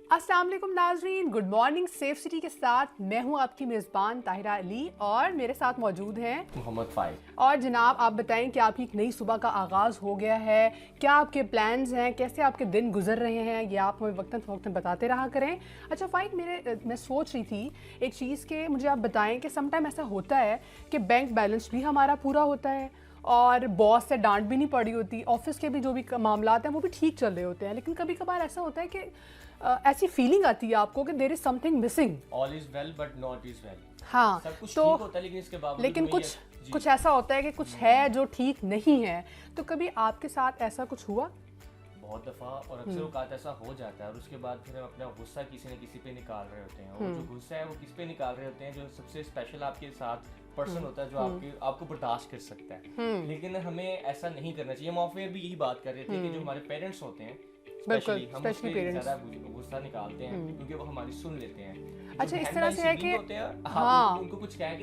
अस्सलाम वालेकुम नाजरीन, गुड मॉर्निंग। सेफ सिटी के साथ मैं हूं आपकी मेज़बान ताहिरा अली और मेरे साथ मौजूद हैं मोहम्मद फाइज। और जनाब आप बताएं कि आपकी एक नई सुबह का आगाज़ हो गया है, क्या आपके प्लान्स हैं, कैसे आपके दिन गुजर रहे हैं, ये आप हमें वक्तन फ़वक्तन बताते रहा करें। अच्छा फ़ाइद, मैं सोच रही थी एक चीज़ के मुझे आप बताएं कि समटाइम ऐसा होता है कि बैंक बैलेंस भी हमारा पूरा होता है और बॉस से डांट भी नहीं पड़ी होती, ऑफिस के भी जो भी मामलात हैं वो भी ठीक चल रहे होते हैं, लेकिन कभी कभार ऐसा होता है कि ऐसी फीलिंग आती है आपको कि there is something missing. All is well but not is well. हाँ, सब कुछ तो ठीक होता है लेकिन इसके बावजूद लेकिन कुछ ऐसा होता है कि कुछ है जो ठीक नहीं है। तो कभी आपके साथ ऐसा कुछ हुआ? बहुत दफ़ा और अक्सर औकात ऐसा हो जाता है और उसके बाद फिर हम अपना गुस्सा किसी न किसी पे निकाल रहे होते हैं और जो गुस्सा है वो किस पे निकाल रहे होते हैं, जो सबसे स्पेशल आपके साथ पर्सन होता है जो आपको बर्दाश्त कर सकता है। लेकिन हमें ऐसा नहीं करना चाहिए। हम ऑफ एयर भी यही बात कर रहे थे कि जो हमारे पेरेंट्स होते हैं स्पेशली हम उस पे ज़्यादा गुस्सा निकालते हैं क्योंकि वो हमारी सुन लेते हैं। अच्छा, इस तरह से है कि हाँ, उनको कुछ कह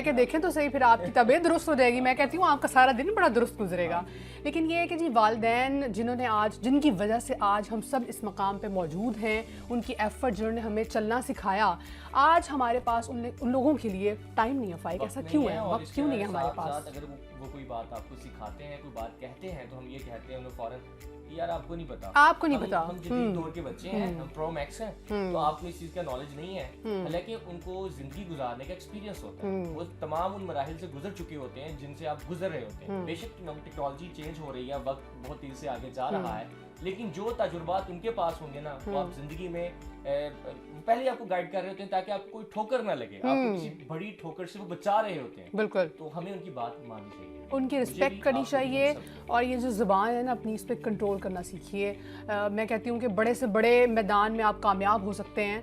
के देखें तो सही, फिर आपकी तबीयत दुरुस्त हो जाएगी। मैं कहती हूँ आपका सारा दिन बड़ा दुरुस्त गुजरेगा। लेकिन ये है कि जी वालिदैन जिनकी वजह से आज हम सब इस मकाम पे मौजूद हैं, उनकी एफर्ट जिन्होंने हमें चलना सिखाया, आज हमारे पास उन लोगों के लिए टाइम नहीं है। फाइक, ऐसा क्यों है? वक्त क्यों नहीं है हमारे पास? अगर वो कोई बात आपको सिखाते हैं, कोई बात कहते हैं तो हम ये कहते हैं उन्हें फौरन यार आपको नहीं पता, हम जदीद दौर के बच्चे हैं, हम प्रो मैक्स हैं, तो आपको इस चीज का नॉलेज नहीं है। हालांकि उनको जिंदगी गुजारने का एक्सपीरियंस होता है, वो तमाम उन मराहिल से गुजर चुके होते हैं जिनसे आप गुजर रहे होते हैं। बेशक टेक्नोलॉजी चेंज हो रही है, वक्त बहुत तेजी से आगे जा रहा है, लेकिन जो तजुर्बात उनके पास होंगे ना वो आप जिंदगी में पहले आपको गाइड कर रहे होते हैं ताकि आपको कोई ठोकर ना लगे, आपको किसी बड़ी ठोकर से वो बचा रहे होते हैं। बिल्कुल, तो हमें उनकी बात माननी चाहिए, उनकी रिस्पेक्ट करनी चाहिए और ये जो ज़ुबान है ना अपनी, इस पर कंट्रोल करना सीखिए। मैं कहती हूँ कि बड़े से बड़े मैदान में आप कामयाब हो सकते हैं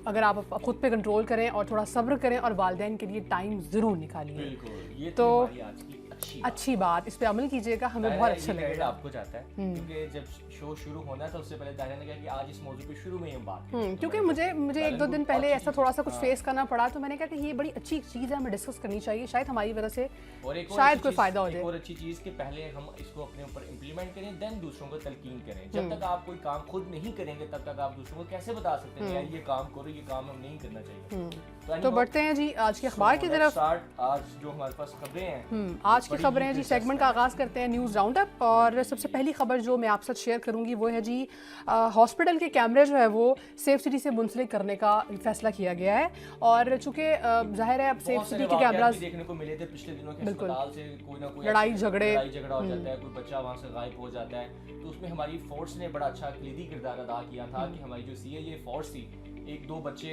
अगर आप खुद पे कंट्रोल करें और थोड़ा सब्र करें और वालिदैन के लिए टाइम ज़रूर निकालिए। ये तो अच्छी बात, इस पे अमल कीजिएगा, हमें बहुत अच्छा लगेगा। आपको जाता है क्योंकि जब शो शुरू होना है तो उससे पहले दाहिरा ने कहा कि आज इस मौजू पे शुरू में हम बात करें, क्योंकि मुझे एक दो दिन पहले ऐसा थोड़ा सा कुछ फेस करना पड़ा, तो मैंने कहा कि ये बड़ी अच्छी चीज़ है, हमें डिस्कस करनी चाहिए, शायद हमारी वजह से शायद कोई फायदा हो जाए। और अच्छी चीज़ के पहले हम इसको अपने ऊपर इम्प्लीमेंट करें, देन दूसरों को तलकीन करें। जब तक आप कोई काम खुद नहीं करेंगे तब तक आप दूसरों को कैसे बता सकते हैं यार ये काम करो, ये काम हम नहीं करना चाहिए। तो बढ़ते हैं जी आज के अखबार की तरफ। आज जो हमारे पास खबरें हैं, आज की खबरें जी, सेगमेंट का आगाज़ करते हैं न्यूज़ राउंड अप। और सबसे पहली खबर जो मैं आपसे शेयर करूंगी वो है जी हॉस्पिटल के कैमरे जो है वो सेफ सिटी से मुंसलिक करने का फैसला किया गया है। और चूंकि जाहिर है अब सेफ सिटी के कैमरास देखने को मिले थे पिछले दिनों के अस्पताल से कोई ना कोई लड़ाई झगड़ा हो जाता है, कोई बच्चा वहाँ से गायब हो जाता है, तो उसमें हमारी फोर्स ने बड़ा अच्छा कलीदी किरदार अदा किया था कि हमारी जो CIA फोर्स थी, एक दो बच्चे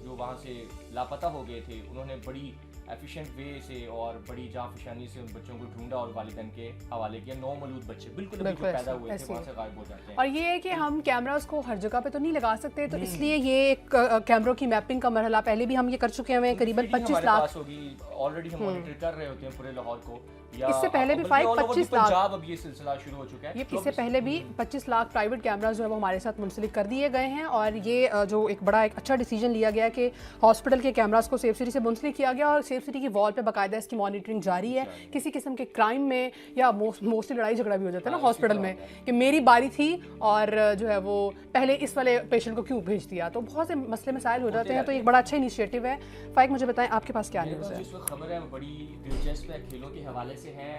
जो वहाँ से लापता हो गए थे, उन्होंने बड़ी एफिशिएंट वे से और बड़ी जाफिशानी से उन बच्चों को ढूंढा और वालिदैन के हवाले किया। 9 मौलूद बच्चे बिल्कुल पैदा हुए थे वहाँ से गायब हो जाते हैं। और ये है कि हम कैमरास को हर जगह पे तो नहीं लगा सकते, तो इसलिए ये एक कैमरों की मैपिंग का मरहला पहले भी हम ये कर चुके हैं। करीबन 25 लाख ऑलरेडी हम मॉनिटर कर रहे होते हैं पूरे लाहौर को। इससे पहले भी 25 लाख अब ये सिलसिला शुरू हो चुका है। इससे पहले भी 25 लाख प्राइवेट कैमरास जो है वो हमारे साथ मुंसलिक कर दिए गए हैं। और ये जो एक अच्छा डिसीजन लिया गया कि हॉस्पिटल के कैमरास को सेफ सिटी से मुंसलिक किया गया और सेफ सिटी की वॉल पे बाकायदा इसकी मॉनिटरिंग जारी है। किसी किस्म के क्राइम में या मोस्टली लड़ाई झगड़ा भी हो जाता है ना हॉस्पिटल में कि मेरी बारी थी और जो है वो पहले इस वाले पेशेंट को क्यों भेज दिया, तो बहुत से मसले मसाइल हो जाते हैं। तो एक बड़ा अच्छा इनिशिएटिव है। फाइक, मुझे बताएं आपके पास क्या न्यूज़ है? खबर है बड़ी दिलचस्प है, खेलों के हवाले से है,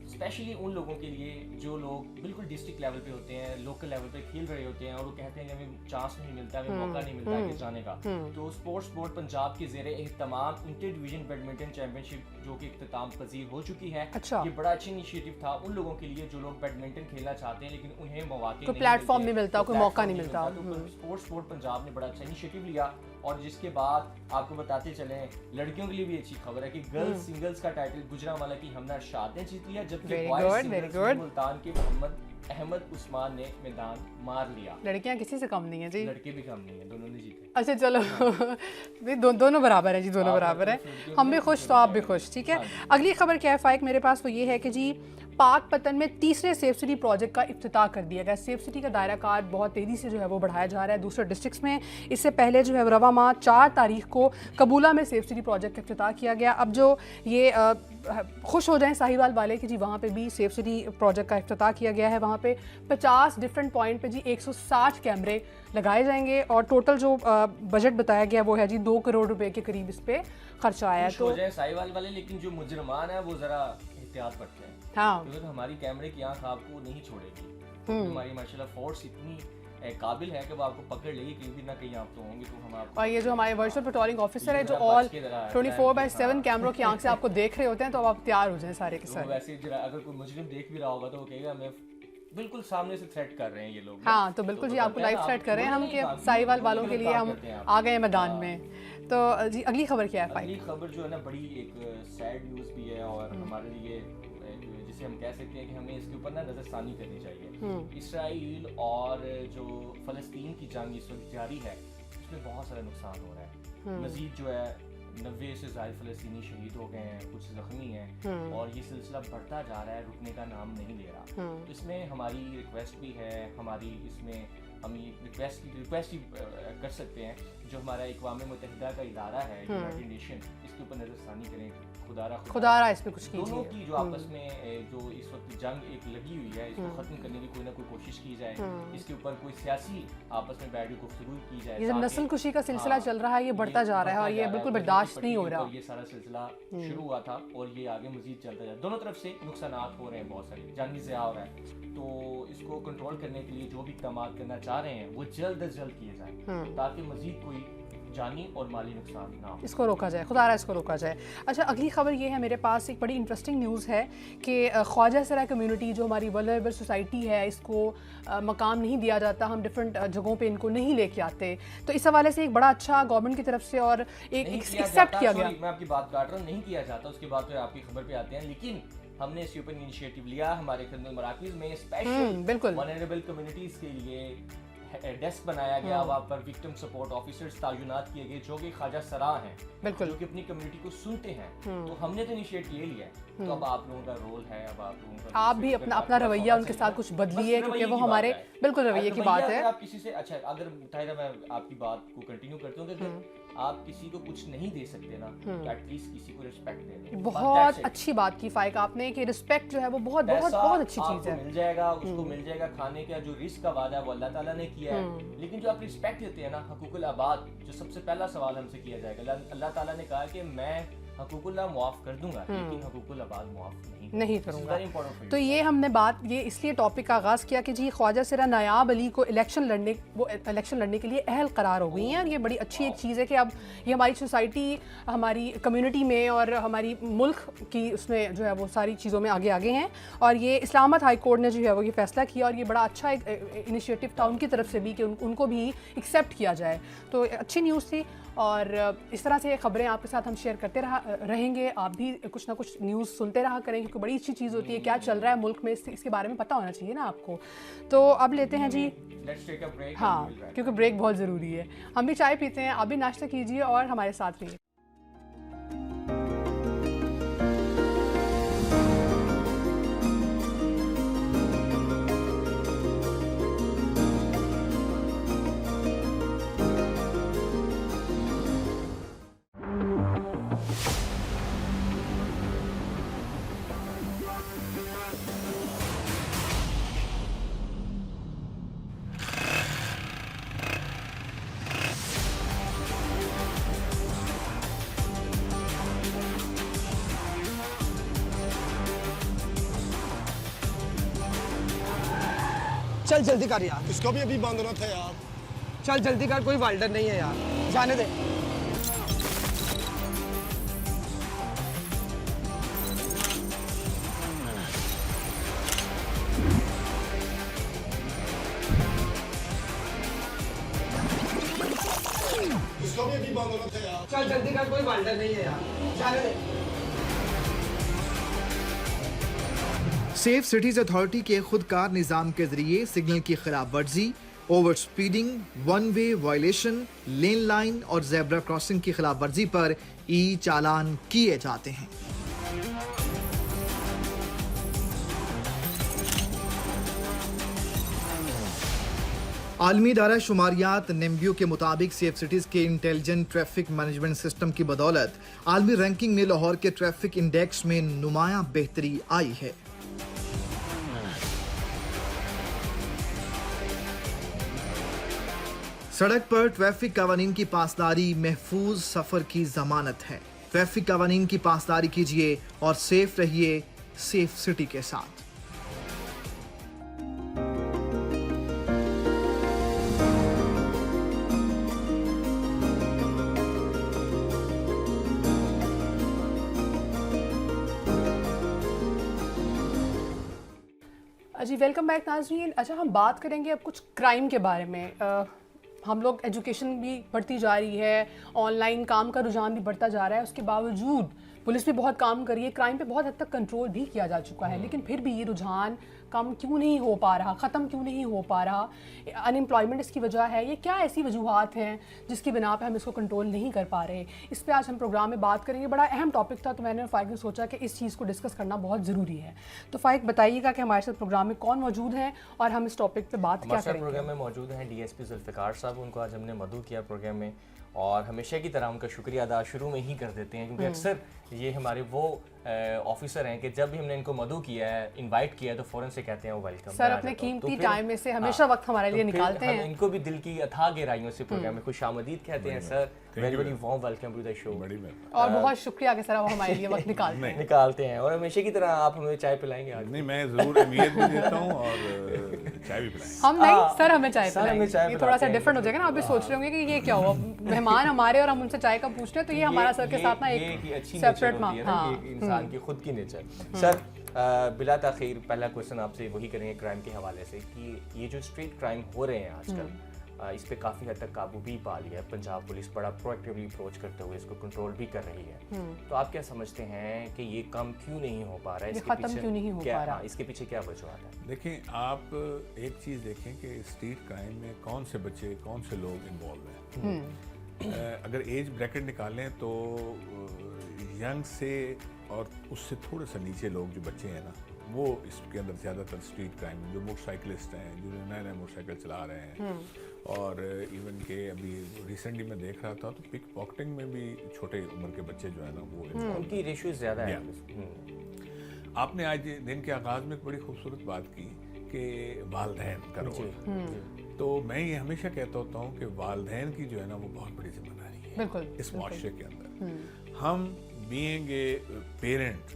स्पेशली उन लोगों के लिए जो लोग बिल्कुल डिस्ट्रिक्ट लेवल पे होते हैं, लोकल लेवल पे खेल रहे होते हैं और वो कहते हैं कि हमें चांस नहीं मिलता, हमें मौका नहीं मिलता आगे जाने का। तो स्पोर्ट्स बोर्ड पंजाब के ज़ेरे एहतमाम इंटर डिवीजन बैडमिंटन चैंपियनशिप जो कि इख्तिताम पजीर हो चुकी है। अच्छा, ये बड़ा अच्छा इनिशिएटिव था उन लोगों के लिए जो लोग बैडमिंटन खेलना चाहते हैं लेकिन उन्हें मौके कोई प्लेटफॉर्म नहीं मिलता, कोई मौका नहीं मिलता। तो स्पोर्ट्स बोर्ड पंजाब ने बड़ा अच्छा इनिशिएटिव लिया और जिसके बाद आपको बताते चले लड़कियों के लिए भी अच्छी खबर है कि गर्ल्स सिंगल्स का टाइटल गुजरांवाला की हमना शाद ने जीत लिया, जबकि मुल्तान के मोहम्मद अहमद उस्मान ने मैदान मार लिया। लड़कियां किसी से कम नहीं है जी, लड़के भी कम नहीं है, दोनों ने जीते। अच्छा चलो दोनों बराबर है जी, दोनों बराबर है। हम भी खुश तो आप भी खुश, ठीक है। अगली खबर क्या है फाइक मेरे पास, वो ये है कि जी पाक पतन में तीसरे सेफ सिटी प्रोजेक्ट का इफ्तिताह कर दिया गया। सेफ सिटी का दायरा कार बहुत तेज़ी से जो है वो बढ़ाया जा रहा है दूसरे डिस्ट्रिक्ट्स में। इससे पहले जो है रवा माह 4 तारीख को कबूला में सेफ सिटी प्रोजेक्ट का इफ्तिताह किया गया। अब जो ये खुश हो जाएं साहिवाल वाले कि जी वहाँ पे भी सेफ सिटी प्रोजेक्ट का इफ्तिताह किया गया है, वहाँ वहाँ पे 50 डिफरेंट पॉइंट पे जी 160 कैमरे लगाए जाएंगे और टोटल जो बजट बताया गया वो है जी 2 करोड़ रुपए के करीब इस पे खर्चा आया है। तो साहिवाल वाले, लेकिन जो मुजरमान है वो जरा एहतियात बरतें हैं। हाँ, क्योंकि हमारी कैमरे की आंख आपको नहीं छोड़ेगी, हमारी माशाल्लाह फोर्स इतनी काबिल है कि वो आपको पकड़ लेगी, कहीं ना कहीं आप तो होंगे तो हम आपको। और ये जो हमारे वर्चुअल पेट्रोलिंग ऑफिसर है जो ऑल 24/7 कैमरों की आंख से आपको देख रहे होते हैं, तो अब आप तैयार हो जाएं सारे के सारे। वैसे अगर कोई मुजरिम देख भी रहा होगा तो वो कहेगा हमें बिल्कुल सामने से थ्रेट कर रहे हैं ये लोग। हाँ, तो बिल्कुल जी आपको लाइव थ्रेट कर रहे हैं हम कि साहिवाल वालों के लिए हम आ गए मैदान में। तो जी अगली खबर क्या है? अगली खबर जो है ना बड़ी एक सैड न्यूज़ भी है और हमारे लिए जिसे हम कह सकते हैं कि हमें इसके ऊपर ना नज़रसानी करनी चाहिए। इसराइल और जो फ़लस्तीन की जंग इस वक्त जारी है उसमें बहुत सारा नुकसान हो रहा है। मज़ीद जो है 90 से ज़्यादा फ़लस्तीनी शहीद हो गए हैं, कुछ ज़ख्मी हैं और ये सिलसिला बढ़ता जा रहा है, रुकने का नाम नहीं ले रहा। तो इसमें हमारी रिक्वेस्ट भी है, हमारी इसमें हम ये रिक्वेस्ट ही कर सकते हैं जो हमारा अक़वाम मुत्तहिदा का इदारा है यूनाइटेड नेशन, इसके ऊपर नज़रसानी करें, खुदारा इस पे कुछ कीजिए। दोनों की जो आपस में जो इस वक्त जंग एक लगी हुई है इसको ख़त्म करने की कोई ना कोई कोशिश की जाए, इसके ऊपर कोई सियासी आपस में बैठ के गुफ्तगू की जाए। ये नस्ल कुशी का सिलसिला चल रहा है, ये बढ़ता जा रहा है और ये बिल्कुल बर्दाश्त नहीं हो रहा। ये सारा सिलसिला शुरू हुआ था और ये आगे मजीद चलता जाए। दोनों तरफ से नुकसानात हो रहे हैं, बहुत सारे जानी ज़िया हो रहा है, तो इसको कंट्रोल करने के लिए जो भी इक़दाम करना चाह रहे हैं वो जल्द अज जल्द किए जाएं ताकि मजीद कोई जानी और माली नुकसान ना हो, इसको रोका जाए, खुदारा इसको रोका जाए। अच्छा, अगली खबर ये है मेरे पास, एक बड़ी इंटरेस्टिंग न्यूज़ है कि ख्वाजा सराय कम्युनिटी जो हमारी वल्नरेबल सोसाइटी है इसको मकाम नहीं दिया जाता, हम डिफरेंट जगहों पे इनको नहीं लेके आते, तो इस हवाले से एक बड़ा अच्छा गवर्नमेंट की तरफ से और एक एक्सेप्ट किया गया। मैं आपकी बात काट रहा हूँ, नहीं किया जाता, उसके बाद फिर आपकी खबर पे आते हैं, लेकिन हमने इसके ऊपर इनिशिएटिव लिया हमारे खिदमत मराकिज़ में स्पेशल वल्नरेबल कम्युनिटीज़ के लिए डेस्क बनाया गया, वहाँ पर विक्टिम सपोर्ट ऑफिसर्स तैनात किए गए जो कि ख्वाजा सरा हैं, जो कि अपनी कम्युनिटी को सुनते हैं। तो हमने तो इनिशिएट ले लिया है, तो अब आप लोगों का रोल है, अब आप लोगों का आप भी अपना रवैया उनके साथ कुछ बदलिए, क्योंकि वो हमारे बिल्कुल रवैये की बात है। आप किसी से अच्छा, अगर मुताहिदा मैं आपकी बात को कंटिन्यू करता हूँ कि आप किसी को कुछ नहीं दे सकते ना, तो एटलीस्ट किसी को रिस्पेक्ट दे दें। बहुत अच्छी बात की फाइक आपने कि रिस्पेक्ट जो है वो बहुत बहुत बहुत अच्छी चीज़ है। मिल जाएगा, उसको मिल जाएगा, खाने का जो रिस्क का वादा है वो अल्लाह ताला ने किया है, लेकिन जो आप रिस्पेक्ट देते हैं ना, हकूकुल आबाद जो सबसे पहला सवाल हमसे किया जाएगा, अल्लाह ताला ने कहा कि मैं हकूकुल्लाह मुआफ़ कर दूंगा लेकिन हकूकुल आबाद मुआफ़ नहीं करूंगा। तो ये हमने बात ये इसलिए टॉपिक का आगाज़ किया कि जी ख्वाजा सरा नायाब अली को इलेक्शन लड़ने के लिए अहल करार हो गई हैं और ये बड़ी अच्छी एक चीज़ है कि अब ये हमारी सोसाइटी, हमारी कम्युनिटी में और हमारी मुल्क की उसमें जो है वो सारी चीज़ों में आगे हैं और ये इस्लामाबाद हाई कोर्ट ने जो है वो ये फैसला किया और ये बड़ा अच्छा एक इनिशिएटिव था उनकी तरफ से भी कि उनको भी एक्सेप्ट किया जाए। तो अच्छी न्यूज़ थी और इस तरह से खबरें आपके साथ हम शेयर करते रहेंगे। आप भी कुछ ना कुछ न्यूज़ सुनते रहा करें क्योंकि बड़ी अच्छी चीज़ होती है, क्या चल रहा है मुल्क में इसके बारे में पता होना चाहिए ना आपको। तो अब लेते हैं जी, हाँ, क्योंकि ब्रेक बहुत ज़रूरी है। हम भी चाय पीते हैं, आप भी नाश्ता कीजिए और हमारे साथ रहिए। चल जल्दी कर यार, इसको भी अभी बांधना था यार। चल जल्दी कर, कोई वाल्डर नहीं है यार, जाने दे। इसको भी अभी बांधना था यार। चल जल्दी कर, कोई वाल्डर नहीं है यार, जाने दे। सेफ सिटीज अथॉरिटी के खुदकार निज़ाम के जरिए सिग्नल की खिलाफ वर्जी, over speeding, one way violation, lane line और जेब्रा क्रॉसिंग की खिलाफ वर्जी पर ई चालान किए जाते हैं। आलमी इदारा शुमारियात नेम्बियो के मुताबिक सेफ सिटीज़ के इंटेलिजेंट ट्रैफिक मैनेजमेंट सिस्टम की बदौलत आलमी रैंकिंग में लाहौर के ट्रैफिक इंडेक्स में नुमायां बेहतरी आई है। सड़क पर ट्रैफिक कवानीन की पासदारी महफूज सफर की जमानत है। ट्रैफिक कवानीन की पासदारी कीजिए और सेफ रहिए सेफ सिटी के साथ। जी वेलकम बैक नाज़रीन। अच्छा, हम बात करेंगे अब कुछ क्राइम के बारे में। हम लोग एजुकेशन भी बढ़ती जा रही है, ऑनलाइन काम का रुझान भी बढ़ता जा रहा है, उसके बावजूद पुलिस भी बहुत काम कर रही है, क्राइम पे बहुत हद तक कंट्रोल भी किया जा चुका है, लेकिन फिर भी ये रुझान कम क्यों नहीं हो पा रहा, ख़त्म क्यों नहीं हो पा रहा? अनएम्प्लॉयमेंट इसकी वजह है, ये क्या ऐसी वजूहात हैं जिसकी बिना पे हम इसको कंट्रोल नहीं कर पा रहे? इस पे आज हम प्रोग्राम में बात करेंगे। बड़ा अहम टॉपिक था, तो मैंने फ़ाइक ने सोचा कि इस चीज़ को डिस्कस करना बहुत ज़रूरी है। तो फ़ाइक बताइएगा कि हमारे साथ प्रोग्राम में कौन मौजूद हैं और हम इस टॉपिक पे बात क्या करेंगे। प्रोग्राम में मौजूद हैं DSP जुल्फ़िकार साहब, उनको आज हमने मदऊ किया प्रोग्राम में, और हमेशा की तरह उनका शुक्रिया अदा शुरू में ही कर देते हैं, क्योंकि अक्सर ये हमारे वो ऑफिसर हैं कि जब भी हमने इनको मदऊ किया है, इनवाइट किया है, तो फ़ौरन से कहते हैं वो वेलकम सर। अपने कीमती टाइम में से हमेशा वक्त हमारे लिए निकालते हैं। इनको भी दिल की अथाह गहराइयों से प्रोग्राम में खुशामदीद कहते हैं। Sir very very warm welcome to the show. और बहुत शुक्रिया कि सर आप हमारे लिए वक्त निकालते हैं, और हमेशा की तरह आप हमें चाय पिलाएंगे आज। नहीं, मैं ज़रूर अहमियत भी देता हूँ और चाय भी पिलाएंगे। हम नहीं सर, हमें चाय पिलाएंगे। ये थोड़ा सा डिफरेंट हो जाएगा ना, आप भी सोच रहे होंगे कि ये क्या हुआ, मेहमान हमारे और हम उनसे चाय का पूछ रहे हैं, तो ये हमारा सर के साथ ना एक सेपरेट इंसान की खुद की नेचर। सर बिला ताखीर पहला क्वेश्चन आपसे वही करेंगे क्राइम के हवाले से कि ये जो स्ट्रीट क्राइम हो रहे हैं आजकल, इस पे काफ़ी हद तक काबू भी पा लिया है पंजाब पुलिस, बड़ा प्रोएक्टिवली अप्रोच करते हुए इसको कंट्रोल भी कर रही है। तो आप क्या समझते हैं कि ये कम क्यों नहीं हो पा रहा है, इसके पीछे क्यों नहीं हो पा रहा, इसके पीछे क्या वजह है? देखें, आप एक चीज़ देखें कि स्ट्रीट क्राइम में कौन से बच्चे, कौन से लोग इन्वॉल्व हैं। अगर एज ब्रैकेट निकालें तो यंग से और उससे थोड़े सा नीचे लोग जो बच्चे हैं ना, वो इसके अंदर ज़्यादातर स्ट्रीट क्राइम, जो मोटरसाइकिलिस्ट हैं, जो नए नए मोटरसाइकिल चला रहे हैं, और इवन के अभी रिसेंटली मैं देख रहा था तो पिक पॉकेटिंग में भी छोटे उम्र के बच्चे जो है ना वो उनकी रेशियो ज़्यादा है। आपने आज दिन के आगाज़ में एक बड़ी खूबसूरत बात की कि वालिदैन का रोल, तो मैं ये हमेशा कहता होता हूँ कि वालिदैन की जो है ना वो बहुत बड़ी जिम्मेदारी है इस माशरे के अंदर। हम बीइंग ए पेरेंट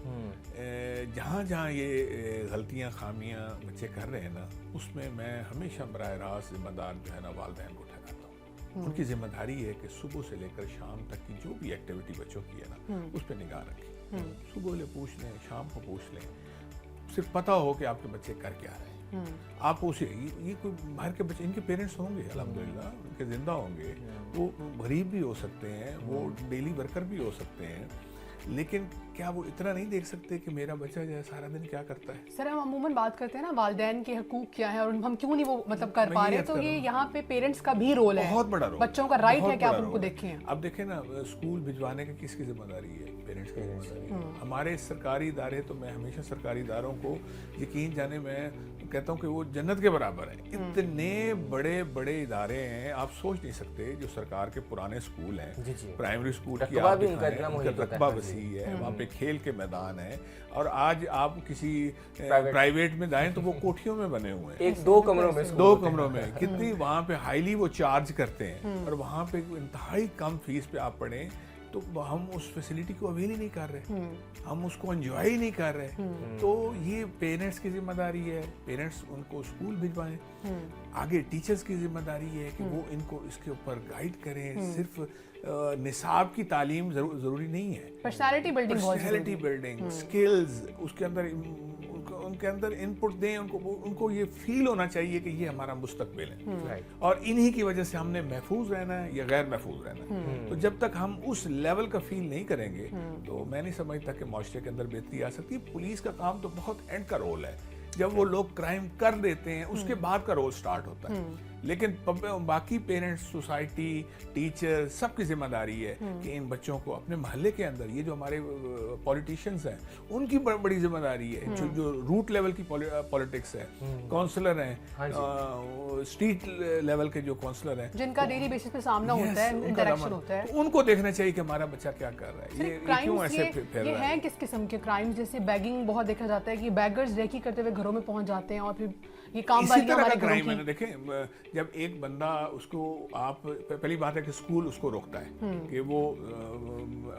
जहाँ जहाँ ये गलतियाँ खामियाँ बच्चे कर रहे हैं ना, उसमें मैं हमेशा बराह रास्त जिम्मेदार जो है ना वालिदैन को ठहराता हूँ। उनकी जिम्मेदारी है कि सुबह से लेकर शाम तक की जो भी एक्टिविटी बच्चों की है ना उस पर निगाह रखें। सुबह ले पूछ लें, शाम को पूछ लें, सिर्फ पता हो कि आपके बच्चे कर क्या रहे हैं। आप उसे ये कोई बाहर के बच्चे, इनके पेरेंट्स होंगे अल्हम्दुलिल्लाह, उनके ज़िंदा होंगे, वो गरीब भी हो सकते हैं, वो डेली वर्कर भी हो सकते हैं, लेकिन क्या वो इतना नहीं देख सकते कि मेरा बच्चा जो है सारा दिन क्या करता है? सर हम अमूमन बात करते हैं ना वालिदैन के हकूक क्या है और हम क्यों नहीं वो मतलब कर पा रहे, तो ये यहाँ पे पेरेंट्स का भी रोल है, बहुत बड़ा रोल, बच्चों का राइट है कि आप उनको देखें। अब देखें ना, स्कूल भिजवाने की किसकी जिम्मेदारी है? पेरेंट्स की जिम्मेदारी है। हमारे सरकारी इदारे, तो मैं हमेशा सरकारी इदारों को यकीन जाने मैं कहता हूँ कि वो जन्नत के बराबर है। इतने बड़े बड़े इदारे हैं, आप सोच नहीं सकते। जो सरकार के पुराने स्कूल हैं, प्राइमरी स्कूल की रकबा वसी है, वहाँ पे खेल के मैदान है, और आज आप किसी प्राइवेट में जाएं तो वो कोठियों में बने हुए हैं, दो कमरों में कितनी वहाँ पे हाईली वो चार्ज करते हैं, और वहाँ पे इंतहाई कम फीस पे आप पढ़ें तो हम उस फैसिलिटी को अवेल ही नहीं कर रहे, हम उसको एंजॉय ही नहीं कर रहे। तो ये पेरेंट्स की जिम्मेदारी है, पेरेंट्स उनको स्कूल भिजवाएं। आगे टीचर्स की जिम्मेदारी है कि वो इनको इसके ऊपर गाइड करें। सिर्फ निसाब की तालीम जरूरी नहीं है, पर्सनालिटी बिल्डिंग स्किल्स उसके अंदर उनके अंदर इनपुट दें, उनको ये फील होना चाहिए कि ये हमारा मुस्तकबिल है, और इन्हीं की वजह से हमने महफूज रहना है या गैर महफूज रहना है। तो जब तक हम उस लेवल का फील नहीं करेंगे तो मैं नहीं समझता कि माशरे के अंदर बेहतरी आ सकती। पुलिस का काम तो बहुत एंड का रोल है, जब वो लोग क्राइम कर देते हैं उसके बाद का रोल स्टार्ट होता है। लेकिन बाकी पेरेंट्स, सोसाइटी, टीचर, सबकी जिम्मेदारी है कि इन बच्चों को अपने मोहल्ले के अंदर, ये जो हमारे पॉलिटिशियंस हैं उनकी बड़ी जिम्मेदारी है, जो रूट लेवल की पॉलिटिक्स है, काउंसलर हैं, स्ट्रीट लेवल के जो काउंसलर हैं जिनका डेली बेसिस पे सामना होता है, इंटरेक्शन होता है, तो उनको देखना चाहिए कि हमारा बच्चा क्या कर रहा है, ये क्यों ऐसे फैल रहा है। किस किस्म के क्राइम्स? जैसे बैगिंग बहुत देखा जाता है कि बैगर्स रेकी करते हुए घरों में पहुंच जाते हैं और फिर یہ کام اسی والی طرح ہمارے کا گھروں کرائم ہے نا. کی. دیکھیں جب ایک بندہ اس کو آپ پہلی بات ہے کہ اسکول اس کو روکتا ہے کہ وہ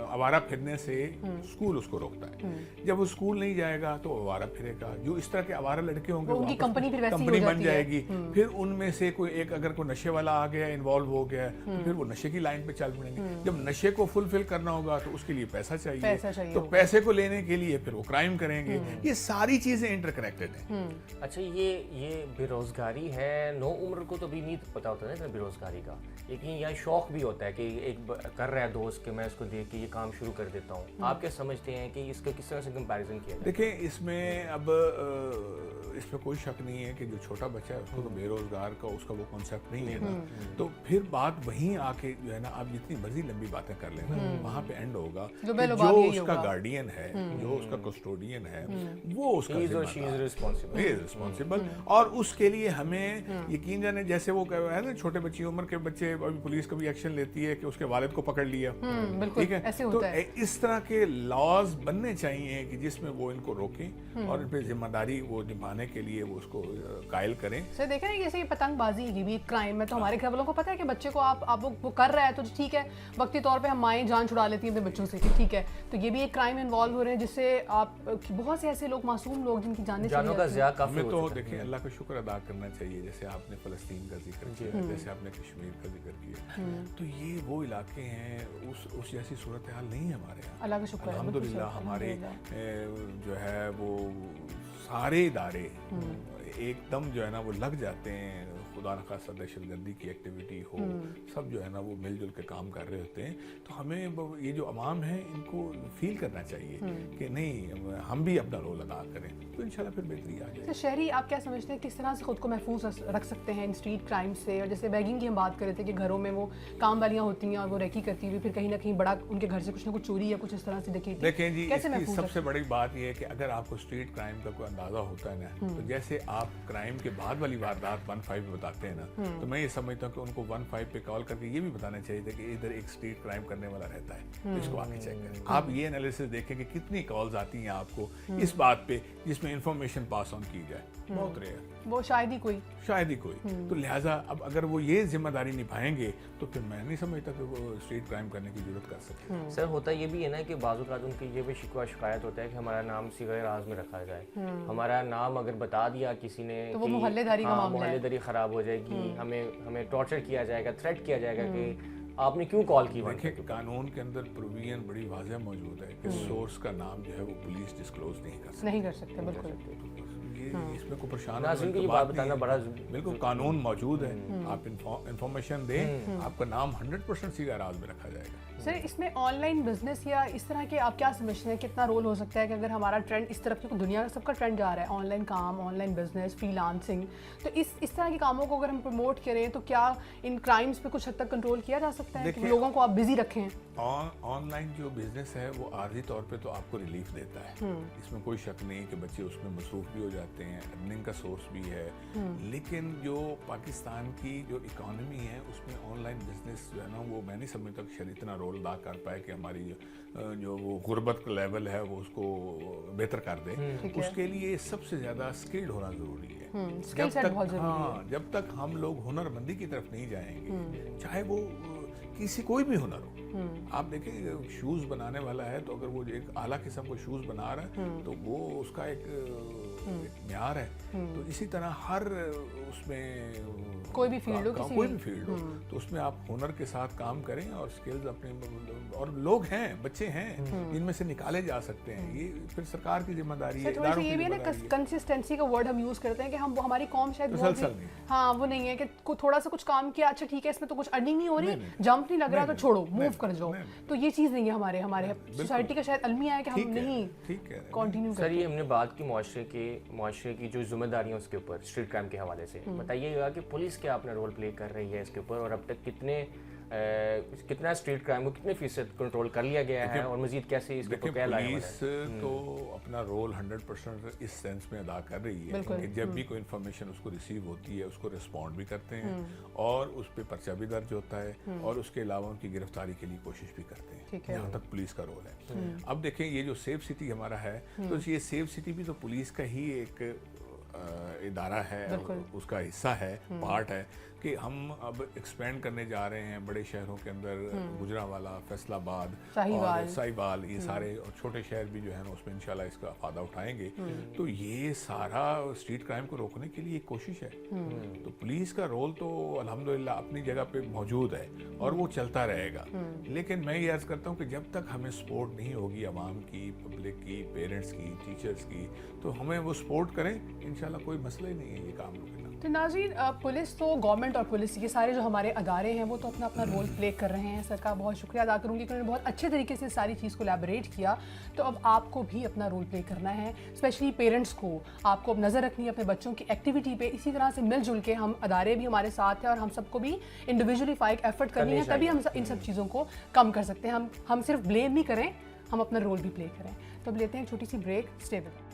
آوارہ پھرنے سے اسکول اس کو روکتا ہے. جب وہ اسکول نہیں جائے گا تو آوارہ پھرے گا. جو اس طرح کے آوارہ لڑکے ہوں گے ان کی کمپنی پھر ویسی ہو کمپنی بن جاتی جائے ہے. گی. پھر ان میں سے کوئی ایک اگر کوئی نشے والا آ گیا انوالو ہو گیا تو پھر وہ نشے کی لائن پہ چل پڑیں گے. جب نشے کو فلفل کرنا ہوگا تو اس کے لیے پیسہ چاہیے, تو پیسے کو لینے کے لیے پھر وہ کرائم کریں گے. یہ ساری چیزیں انٹر کنیکٹڈ ہیں. اچھا یہ بے روزگاری ہے, نو عمر کو تو بھی نہیں پتا ہوتا نا بے روزگاری کا, لیکن یہ شوق بھی ہوتا ہے کہ ایک کر رہا ہے دوست کہ میں اس کو دیکھ کے یہ کام شروع کر دیتا ہوں. آپ کیا سمجھتے ہیں کہ اس کا کس طرح سے کمپیریزن کیا جائے؟ دیکھیں اس میں اب اس میں کوئی شک نہیں ہے کہ جو چھوٹا بچہ ہے اس کو تو بے روزگار کا اس کا وہ کنسیپٹ نہیں ہے نا. تو پھر بات وہیں آ کے جو ہے نا آپ جتنی مرضی لمبی باتیں کر لیں نا وہاں پہ اینڈ ہوگا کہ جو اس کا گارڈین ہے, جو اس کا کسٹوڈین ہے, وہ اس کا ریسپانسبل. اور اس کے لیے ہمیں یقین جانے جیسے وہ ہے نا چھوٹے بچی عمر کے بچے ابھی پولیس کبھی ایکشن لیتی ہے کہ اس کے والد کو پکڑ لیا, ٹھیک ہے, تو اس طرح کے لاز بننے چاہیے کہ جس میں وہ ان کو روکیں اور ان پہ ذمہ داری وہ نبھانے کے لیے وہ اس کو قائل کریں. سر دیکھیں نا جیسے پتنگ بازی یہ بھی ایک کرائم ہے. تو ہمارے گھر والوں کو پتہ ہے کہ بچے کو آپ وہ کر رہا ہے تو ٹھیک ہے, وقتی طور پہ ہم مائیں جان چھڑا لیتی ہیں اپنے بچوں سے کہ ٹھیک ہے, تو یہ بھی ایک کرائم انوالو ہو رہے ہیں جس سے آپ بہت سے ایسے لوگ معصوم لوگ جن کی جانوں کا ضیاع کافی ہمیں تو دیکھیں اللہ کا شکر ادا کرنا چاہیے. جیسے آپ نے فلسطین کا ذکر کیا, جیسے آپ نے کشمیر کا ذکر کیا, تو یہ وہ علاقے ہیں اس جیسی صورتحال نہیں ہے ہمارے یہاں. اللہ کا شکر الحمدللہ ہمارے جو ہے وہ سارے ادارے ایک دم جو ہے نا وہ لگ جاتے ہیں. خدا نخواستہ دہشت گردی کی ایکٹیویٹی ہو, سب جو ہے نا وہ مل جل کے کام کر رہے ہوتے ہیں. تو ہمیں یہ جو عوام ہے ان کو فیل کرنا چاہیے کہ نہیں ہم بھی اپنا رول ادا کریں, تو انشاءاللہ پھر بہتری آ جائے گی. شہری آپ کیا سمجھتے ہیں کس طرح سے خود کو محفوظ رکھ سکتے ہیں ان اسٹریٹ کرائم سے؟ اور جیسے بیگنگ کی ہم بات کر رہے تھے کہ گھروں میں وہ کام والیاں ہوتی ہیں اور وہ ریکی کرتی ہوئی پھر کہیں نہ کہیں بڑا ان کے گھر سے کچھ نہ کچھ چوری یا کچھ اس طرح سے دیکھیں جی, اس کی سب سے بڑی بات یہ ہے کہ اگر آپ کو اسٹریٹ کرائم کا کوئی اندازہ ہوتا ہے نا, تو جیسے آپ کرائم کے بعد والی واردات 15 بتاتے ہیں نا, تو میں یہ سمجھتا ہوں کہ ان کو 15 پہ کال کر کے یہ بھی بتانا چاہیے تھا کہ ادھر ایک اسٹریٹ کرائم کرنے والا رہتا ہے, اس کو آگے چیک کریں. آپ یہ انالیسس دیکھیں کہ کتنی کالز آتی ہیں آپ کو اس بات پہ جس میں انفارمیشن پاس آن کی جائے. بہت ریئر, وہ شاید ہی کوئی. تو لہٰذا اب اگر وہ یہ ذمہ داری نبھائیں گے تو پھر میں نہیں سمجھتا کہ وہ اسٹریٹ کرائم کرنے کی ضرورت کر سکتے. سر ہوتا یہ بھی ہے نا کہ بعض اوقات ان کی یہ بھی شکوہ شکایت ہوتا ہے کہ ہمارا نام صیغہ راز میں رکھا جائے. ہمارا نام اگر بتا دیا کسی نے تو وہ محلے داری کا معاملہ ہے, محلے داری خراب ہو جائے گی, ہمیں ٹارچر کیا جائے گا, تھریٹ کیا جائے گا کہ آپ نے کیوں کال کی. دیکھیں قانون کے اندر پروویژن بڑی واضح موجود ہے کہ سورس کا نام جو ہے وہ پولیس ڈسکلوز نہیں کر سکتے. بالکل اس میں کوئی پریشان ناظرین کو یہ بات بتانا بڑا بالکل قانون موجود ہے. آپ انفارمیشن دیں, آپ کا نام 100% صیغہ راز میں رکھا جائے گا. سر اس میں آن لائن بزنس یا اس طرح کے آپ کیا سمجھتے ہیں کتنا رول ہو سکتا ہے کہ اگر ہمارا ٹرینڈ اس طرف کی دنیا کا سب کا ٹرینڈ جا رہا ہے آن لائن کام, online business, freelancing, تو اس طرح کے کاموں کو اگر ہم پروموٹ کریں تو کیا ان کرائمز پہ کچھ حد تک کنٹرول کیا جا سکتا ہے کہ لوگوں کو آپ بزی رکھیں؟ آن لائن جو بزنس ہے وہ عارضی طور پہ تو آپ کو ریلیف دیتا ہے, اس میں کوئی شک نہیں کہ بچے اس میں مصروف بھی ہو جاتے ہیں, ارننگ کا سورس بھی ہے. لیکن جو پاکستان کی جو اکانومی ہے اس میں آن لائن بزنس جو ہے نا وہ میں نہیں سمجھتا کہ شاید اتنا رول ادا کر پائے کہ ہماری جو وہ غربت کا لیول ہے وہ اس کو بہتر کر دے. اس کے لیے سب سے زیادہ اسکلڈ ہونا ضروری ہے. جب تک ہم لوگ ہنر مندی کی طرف نہیں جائیں گے, چاہے وہ کوئی بھی ہنر ہو. آپ دیکھیں شوز بنانے والا ہے تو اگر وہ ایک اعلیٰ قسم کو شوز بنا رہا ہے تو وہ اس کا ایک معیار ہے. تو اسی طرح ہر اس میں کوئی بھی فیلڈ ہو تو اس میں آپ ہنر کے ساتھ کام کریں اور اسکلز اپنے, اور لوگ ہیں, بچے ہیں جن میں سے نکالے جا سکتے ہیں. یہ پھر سرکار کی ذمہ داری ہے. یہ بھی ہے نا کنسسٹنسی کا ورڈ ہم یوز کرتے ہیں کہ ہماری قوم شاید وہ نہیں ہے کہ تھوڑا سا کچھ کام کیا, اچھا ٹھیک ہے اس میں تو کچھ ارننگ نہیں ہو رہی, جمپ نہیں لگ رہا تو چھوڑو, موو کر جاؤ. تو یہ چیز نہیں ہے ہمارے سوسائٹی کا شاید المیہ ہے کہ ہم نہیں کنٹینیو کرتے. سر یہ ہم نے بات کی معاشرے کی جو ذمہ داریاں اس کے اوپر اسٹریٹ کرائم کے حوالے سے, بتائیے گا کہ پولیس کیا اپنا رول پلے کر رہی ہے اس کے اوپر, اور اب تک کتنا اسٹریٹ کرائم کو کتنے فیصد کنٹرول کر لیا گیا ہے, اور مزید کیسے اس کے اوپر کیا لایا ہے؟ پولیس تو اپنا رول 100% اس سینس میں ادا کر رہی ہے کہ جب بھی کوئی انفارمیشن اس کو ریسیو ہوتی ہے اس کو رسپونڈ بھی کرتے ہیں اور اس پہ پرچہ بھی درج ہوتا ہے, اور اس کے علاوہ ان کی گرفتاری کے لیے کوشش بھی کرتے ہیں. یہاں تک پولیس کا رول ہے. اب دیکھیں یہ جو سیف سٹی ہمارا ہے, تو یہ سیف سٹی بھی تو پولیس کا ہی ایک ادارہ ہے, اس کا حصہ ہے, پارٹ ہے کہ ہم اب ایکسپینڈ کرنے جا رہے ہیں بڑے شہروں کے اندر, گجرانوالہ, فیصل آباد اور ساہیوال, یہ سارے اور چھوٹے شہر بھی جو ہے نا اس میں انشاءاللہ اس کا فائدہ اٹھائیں گے. تو یہ سارا اسٹریٹ کرائم کو روکنے کے لیے ایک کوشش ہے. تو پولیس کا رول تو الحمدللہ اپنی جگہ پہ موجود ہے اور وہ چلتا رہے گا, لیکن میں یہ عرض کرتا ہوں کہ جب تک ہمیں سپورٹ نہیں ہوگی عوام کی, پبلک کی, پیرنٹس کی, ٹیچرز کی, تو ہمیں وہ سپورٹ کریں, انشاءاللہ کوئی مسئلہ ہی نہیں ہے یہ کام روکنا. تو ناظرین, پولیس تو گورنمنٹ اور پولیس یہ سارے جو ہمارے ادارے ہیں وہ تو اپنا اپنا رول پلے کر رہے ہیں. سر کا بہت شکریہ ادا کروں گی کہ انہوں نے بہت اچھے طریقے سے ساری چیز کو ایلیبوریٹ کیا. تو اب آپ کو بھی اپنا رول پلے کرنا ہے, اسپیشلی پیرنٹس کو آپ کو اب نظر رکھنی ہے اپنے بچوں کی ایکٹیویٹی پہ. اسی طرح سے مل جل کے ہم ادارے بھی ہمارے ساتھ ہیں اور ہم سب کو بھی انڈیویجولی فائٹ ایفرٹ کرنی ہے, تبھی ہم ان سب چیزوں کو کم کر سکتے ہیں. ہم صرف بلیم نہیں کریں, ہم اپنا رول بھی پلے کریں. تو اب لیتے ہیں چھوٹی سی break. Stay with us.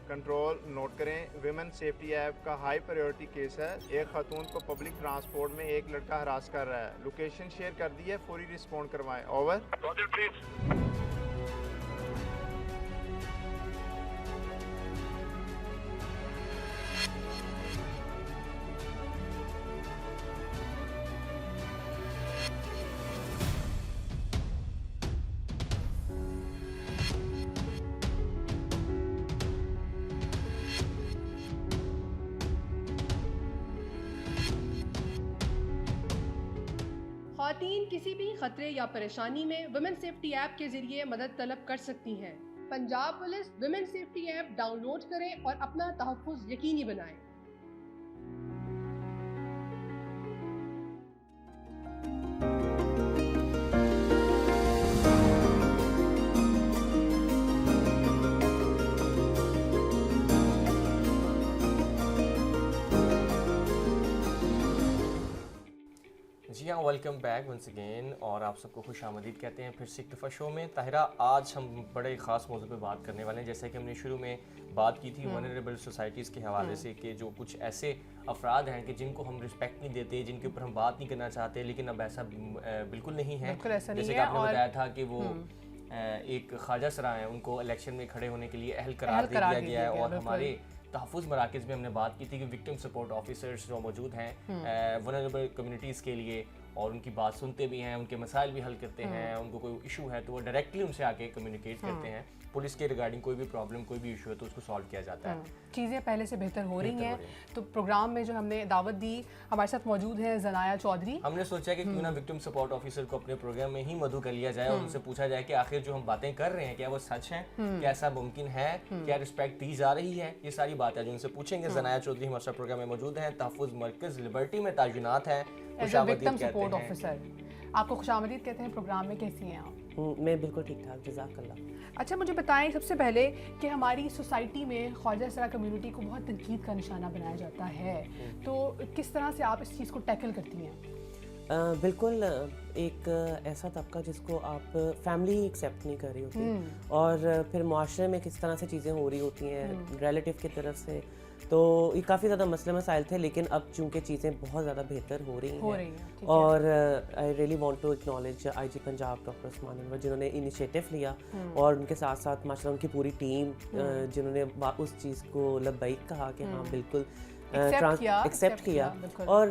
Control note کریں, ویمن سیفٹی ایپ کا ہائی پریورٹی کیس ہے. ایک خاتون کو پبلک ٹرانسپورٹ میں ایک لڑکا ہراس کر رہا ہے. لوکیشن شیئر کر دی ہے, فوری رسپونڈ کروائیں. اوور. خواتین کسی بھی خطرے یا پریشانی میں ویمن سیفٹی ایپ کے ذریعے مدد طلب کر سکتی ہیں. Punjab police women safety app download کریں اور اپنا تحفظ یقینی بنائیں. جی ہاں, ویلکم بیک ونس اگین, اور آپ سب کو خوش آمدید کہتے ہیں پھر سے ایک دفعہ شو میں. طاہرہ, آج ہم بڑے خاص موضوع پہ بات کرنے والے ہیں. جیسا کہ ہم نے شروع میں بات کی تھی ونریبل سوسائٹیز کے حوالے سے, کہ جو کچھ ایسے افراد ہیں کہ جن کو ہم رسپیکٹ نہیں دیتے, جن کے اوپر ہم بات نہیں کرنا چاہتے, لیکن اب ایسا بالکل نہیں ہے. جیسے کہ آپ نے بتایا تھا کہ وہ ایک خواجہ سرا ہیں, ان کو الیکشن میں کھڑے ہونے کے لیے اہل قرار دے دیا گیا ہے. اور ہمارے تحفظ مراکز میں ہم نے بات کی تھی کہ وکٹم سپورٹ آفیسرز جو موجود ہیں ونریبل کمیونٹیز کے لیے, اور ان کی بات سنتے بھی ہیں, ان کے مسائل بھی حل کرتے ہیں. ان کو کوئی ایشو ہے تو وہ ڈائریکٹلی ان سے آ کے کمیونیکیٹ کرتے ہیں. پولیس کے ریگارڈنگ کوئی بھی پرابلم, کوئی بھی ایشو ہے تو اس کو سالو کیا جاتا ہے. چیزیں پہلے سے بہتر ہو رہی ہیں. تو پروگرام میں جو ہم نے دعوت دی, ہمارے ساتھ موجود ہیں زنایا چودھری. ہم نے سوچا کہ کیوں نہ وکٹم سپورٹ آفیسر کو اپنے پروگرام میں ہی مدعو کر لیا جائے اور ان سے پوچھا جائے کہ آخر جو ہم باتیں کر رہے ہیں کیا وہ سچ ہیں, کیا ایسا ممکن ہے, کیا رسپیکٹ دی جا رہی ہے. یہ ساری باتیں جو ان سے پوچھیں گے. زنایا چودھری ہمارے ساتھ پروگرام میں موجود ہیں, تحفظ مرکز لبرٹی میں تعینات ہیں. وکٹم سپورٹ آفیسر, آپ کو خوش آمدید کہتے ہیں پروگرام میں. کیسی ہیں آپ؟ میں بالکل ٹھیک ٹھاک, جزاک اللہ. اچھا, مجھے بتائیں سب سے پہلے کہ ہماری سوسائٹی میں خواجہ سرا کمیونٹی کو بہت تنقید کا نشانہ بنایا جاتا ہے, تو کس طرح سے آپ اس چیز کو ٹیکل کرتی ہیں؟ بالکل ایک ایسا طبقہ جس کو آپ فیملی ہی ایکسیپٹ نہیں کر رہی ہوتی اور پھر معاشرے میں کس طرح سے چیزیں ہو رہی ہوتی ہیں ریلیٹیو کی طرف سے، تو یہ کافی زیادہ مسئلے مسائل تھے، لیکن اب چونکہ چیزیں بہت زیادہ بہتر ہو رہی ہیں اور I really want to acknowledge I G Punjab doctor Usman Anwar جنہوں نے انیشیٹو لیا اور ان کے ساتھ ساتھ ماشاء اللہ ان کی پوری ٹیم جنہوں نے اس چیز کو لبیک کہا کہ ہاں بالکل ایکسیپٹ کیا. اور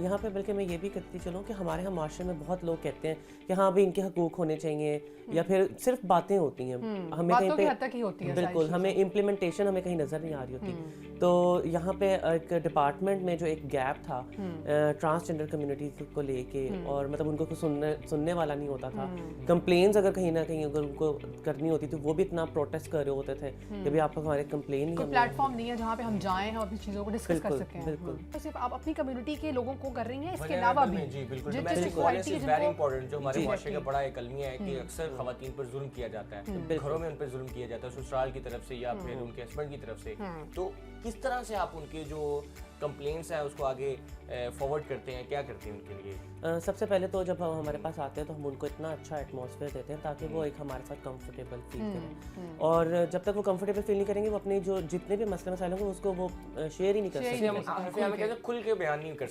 یہاں پہ بلکہ میں یہ بھی کرتی چلوں کہ ہمارے یہاں معاشرے میں بہت لوگ کہتے ہیں کہ ہاں بھائی ان کے حقوق ہونے چاہیے یا پھر صرف باتیں ہوتی ہیں، ہمیں کہیں پہ بالکل ہمیں امپلیمنٹیشن ہمیں کہیں نظر نہیں آ رہی ہوتی. تو یہاں پہ ایک ڈپارٹمنٹ میں جو ایک گیپ تھا ٹرانسجینڈر کمیونٹی کو لے کے، اور مطلب ان کو سننے والا نہیں ہوتا تھا. کمپلینز اگر کہیں نہ کہیں اگر ان کو کرنی ہوتی تو وہ بھی اتنا پروٹیسٹ کر رہے ہوتے تھے کہ بھائی آپ کو ہمارے کمپلین نہیں، پلیٹ فارم نہیں ہے جہاں پہ ہم جائیں اور اپنی چیزوں کو ڈسکس کر سکیں. بالکل صرف آپ اپنی کمیونٹی کے لوگوں کو کر رہی ہیں، اس کے علاوہ بھی جی بالکل domestic violence is very important, جو ہمارے معاشرے کا بڑا ایک المیہ ہے کہ اکثر خواتین پر ظلم کیا جاتا ہے، گھروں میں ان پر ظلم کیا جاتا ہے سسرال کی طرف سے یا پھر ان کے ہسبینڈ کی طرف سے. تو کس طرح سے آپ ان کے جو کمپلینٹس ہیں اس کو آگے فارورڈ کرتے ہیں، کیا کرتے ہیں ان کے لیے؟ سب سے پہلے تو جب ہمارے پاس آتے ہیں تو ہم ان کو اتنا اچھا ایٹماسفیئر دیتے ہیں تاکہ وہ ایک ہمارے ساتھ کمفرٹیبل فیل کریں، اور جب تک وہ کمفرٹیبل فیل نہیں کریں گے وہ اپنے جو جتنے بھی مسئلے مسائل ہوں گے اس کو وہ شیئر ہی نہیں کر سکتے، کھل کے بیان نہیں کر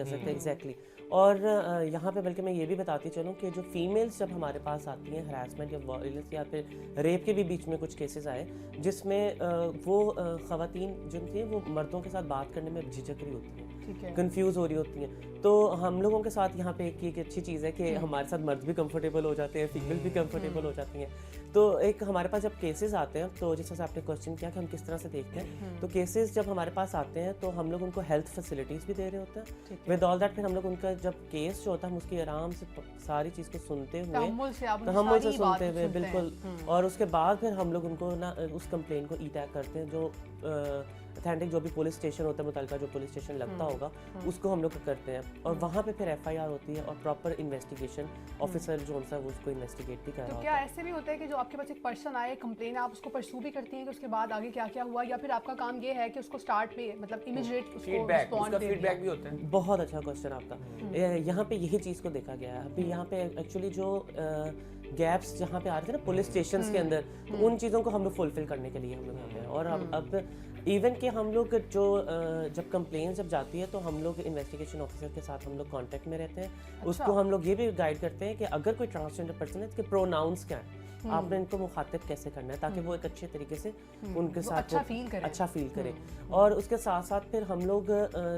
سکتے. ایگزیکٹلی. اور یہاں پہ بلکہ میں یہ بھی بتاتی چلوں کہ جو فیمیلز جب ہمارے پاس آتی ہیں ہراسمنٹ یا وائلنس یا پھر ریپ کے بھی بیچ میں کچھ کیسز آئے جس میں وہ خواتین جو تھیں وہ مردوں کے ساتھ بات کرنے میں جھجک رہی ہوتی ہیں، کنفیوز ہو رہی ہوتی ہیں. تو ہم لوگوں کے ساتھ یہاں پہ ایک اچھی چیز ہے کہ ہمارے ساتھ مرد بھی کمفرٹیبل ہو جاتے ہیں، فیمیل بھی کمفرٹیبل ہو جاتی ہیں. تو ایک ہمارے پاس جب کیسز آتے ہیں تو جس طرح سے آپ نے کوشچن کیا کہ ہم کس طرح سے دیکھتے ہیں، تو کیسز جب ہمارے پاس آتے ہیں تو ہم لوگ ان کو ہیلتھ فیسلٹیز بھی دے رہے ہوتے ہیں. ود آل دیٹ پھر ہم لوگ ان کا جب کیس جو ہوتا ہے ہم اس کی آرام سے ساری چیز کو سنتے ہوئے تحمل سے سنتے ہوئے بالکل، اور اس کے بعد پھر ہم لوگ ان کو نا اس کمپلین کو ای ٹیگ کرتے ہیں، جو اتھینٹک جو بھی پولیس اسٹیشن ہوتا ہے متعلقہ جو پولیس اسٹیشن لگتا ہوگا اس کو ہم لوگ کرتے ہیں، اور وہاں پہ پھر ایف آئی آر ہوتی ہے اور پراپر انویسٹیگیشن آفیسر جو ہے وہ اس کو انویسٹیگیٹ بھی کر رہا ہوتا ہے. کیا ایسے بھی ہوتا ہے کہ جو آپ کے پاس ایک پرسن آئے کمپلین آپ اس کو پرسو بھی کرتی ہیں کہ اس کے بعد آگے کیا کیا ہوا، یا پھر آپ کا کام یہ ہے کہ اس کو سٹارٹ پہ مطلب امیجیٹ فیڈ بیک بھی ہوتا ہے؟ بہت اچھا کوشچن آپ کا. یہاں پہ یہی چیز کو دیکھا گیا ہے. ابھی یہاں پہ ایکچولی جو گیپس جہاں پہ آ رہے تھے نا پولیس اسٹیشنس کے اندر، تو ان چیزوں کو ہم لوگ فلفل کرنے کے لیے ہم لوگ ہوتے ہیں. اور اب ایون کہ ہم لوگ جو جب کمپلین جب جاتی ہے تو ہم لوگ انویسٹیگیشن آفیسر کے ساتھ ہم لوگ کانٹیکٹ میں رہتے ہیں. اس کو ہم لوگ یہ بھی گائیڈ کرتے ہیں کہ اگر کوئی ٹرانسجینڈر پرسن ہے اس کے پروناؤنس کیا ہیں، آپ نے ان کو مخاطب کیسے کرنا ہے تاکہ وہ ایک اچھے طریقے سے ان کے ساتھ اچھا فیل کرے. اور اس کے ساتھ ساتھ پھر ہم لوگ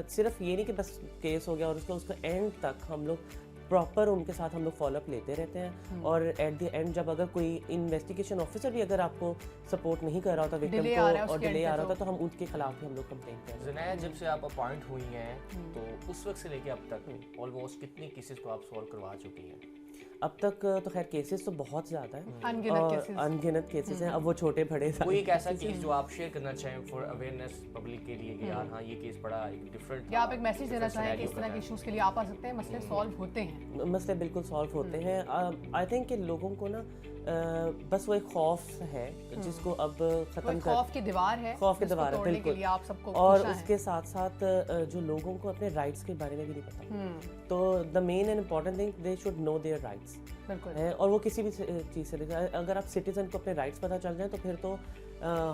صرف یہ نہیں کہ بس کیس ہو گیا اور اس کو اینڈ تک ہم لوگ پراپر ان کے ساتھ ہم لوگ فالو اپ لیتے رہتے ہیں. اور ایٹ دی اینڈ جب اگر کوئی انویسٹیگیشن آفیسر بھی اگر آپ کو سپورٹ نہیں کر رہا ہوتا وکٹم کو اور ڈیلے آ رہا ہوتا تو ہم ان کے خلاف بھی ہم لوگ کمپلین کرتے ہیں. زنایا جب سے آپ اپوائنٹ ہوئی ہیں تو اس وقت سے لے کے اب تک آلموسٹ کتنے کیسز کو آپ سالو کروا چکی ہیں؟ اب تک تو خیر کیسز تو بہت زیادہ ہیں، انگنت کیسز ہیں. اب وہ چھوٹے بڑے کوئی ایک ایسا کیس جو آپ شیئر کرنا چاہیں فار اویئرنیس پبلک کے لیے کہ یار ہاں یہ کیس بڑا ایک ڈفرنٹ، یا آپ ایک میسج دینا چاہیں کہ اس طرح کے ایشوز کے لیے آپ آ سکتے ہیں، مسئلے سالو ہوتے ہیں؟ مسئلے بالکل سالو ہوتے ہیں. آئی تھنک کہ لوگوں کو نا بس وہ ایک خوف ہے جس کو اب ختم کر، خوف کی دیوار ہے بالکل. اور اس کے ساتھ ساتھ جو لوگوں کو اپنے رائٹس کے بارے میں بھی نہیں پتا، تو the main and important thing they should know their rights. اور وہ کسی بھی چیز سے اگر آپ سٹیزن کو اپنے رائٹس پتہ چل جائیں تو پھر تو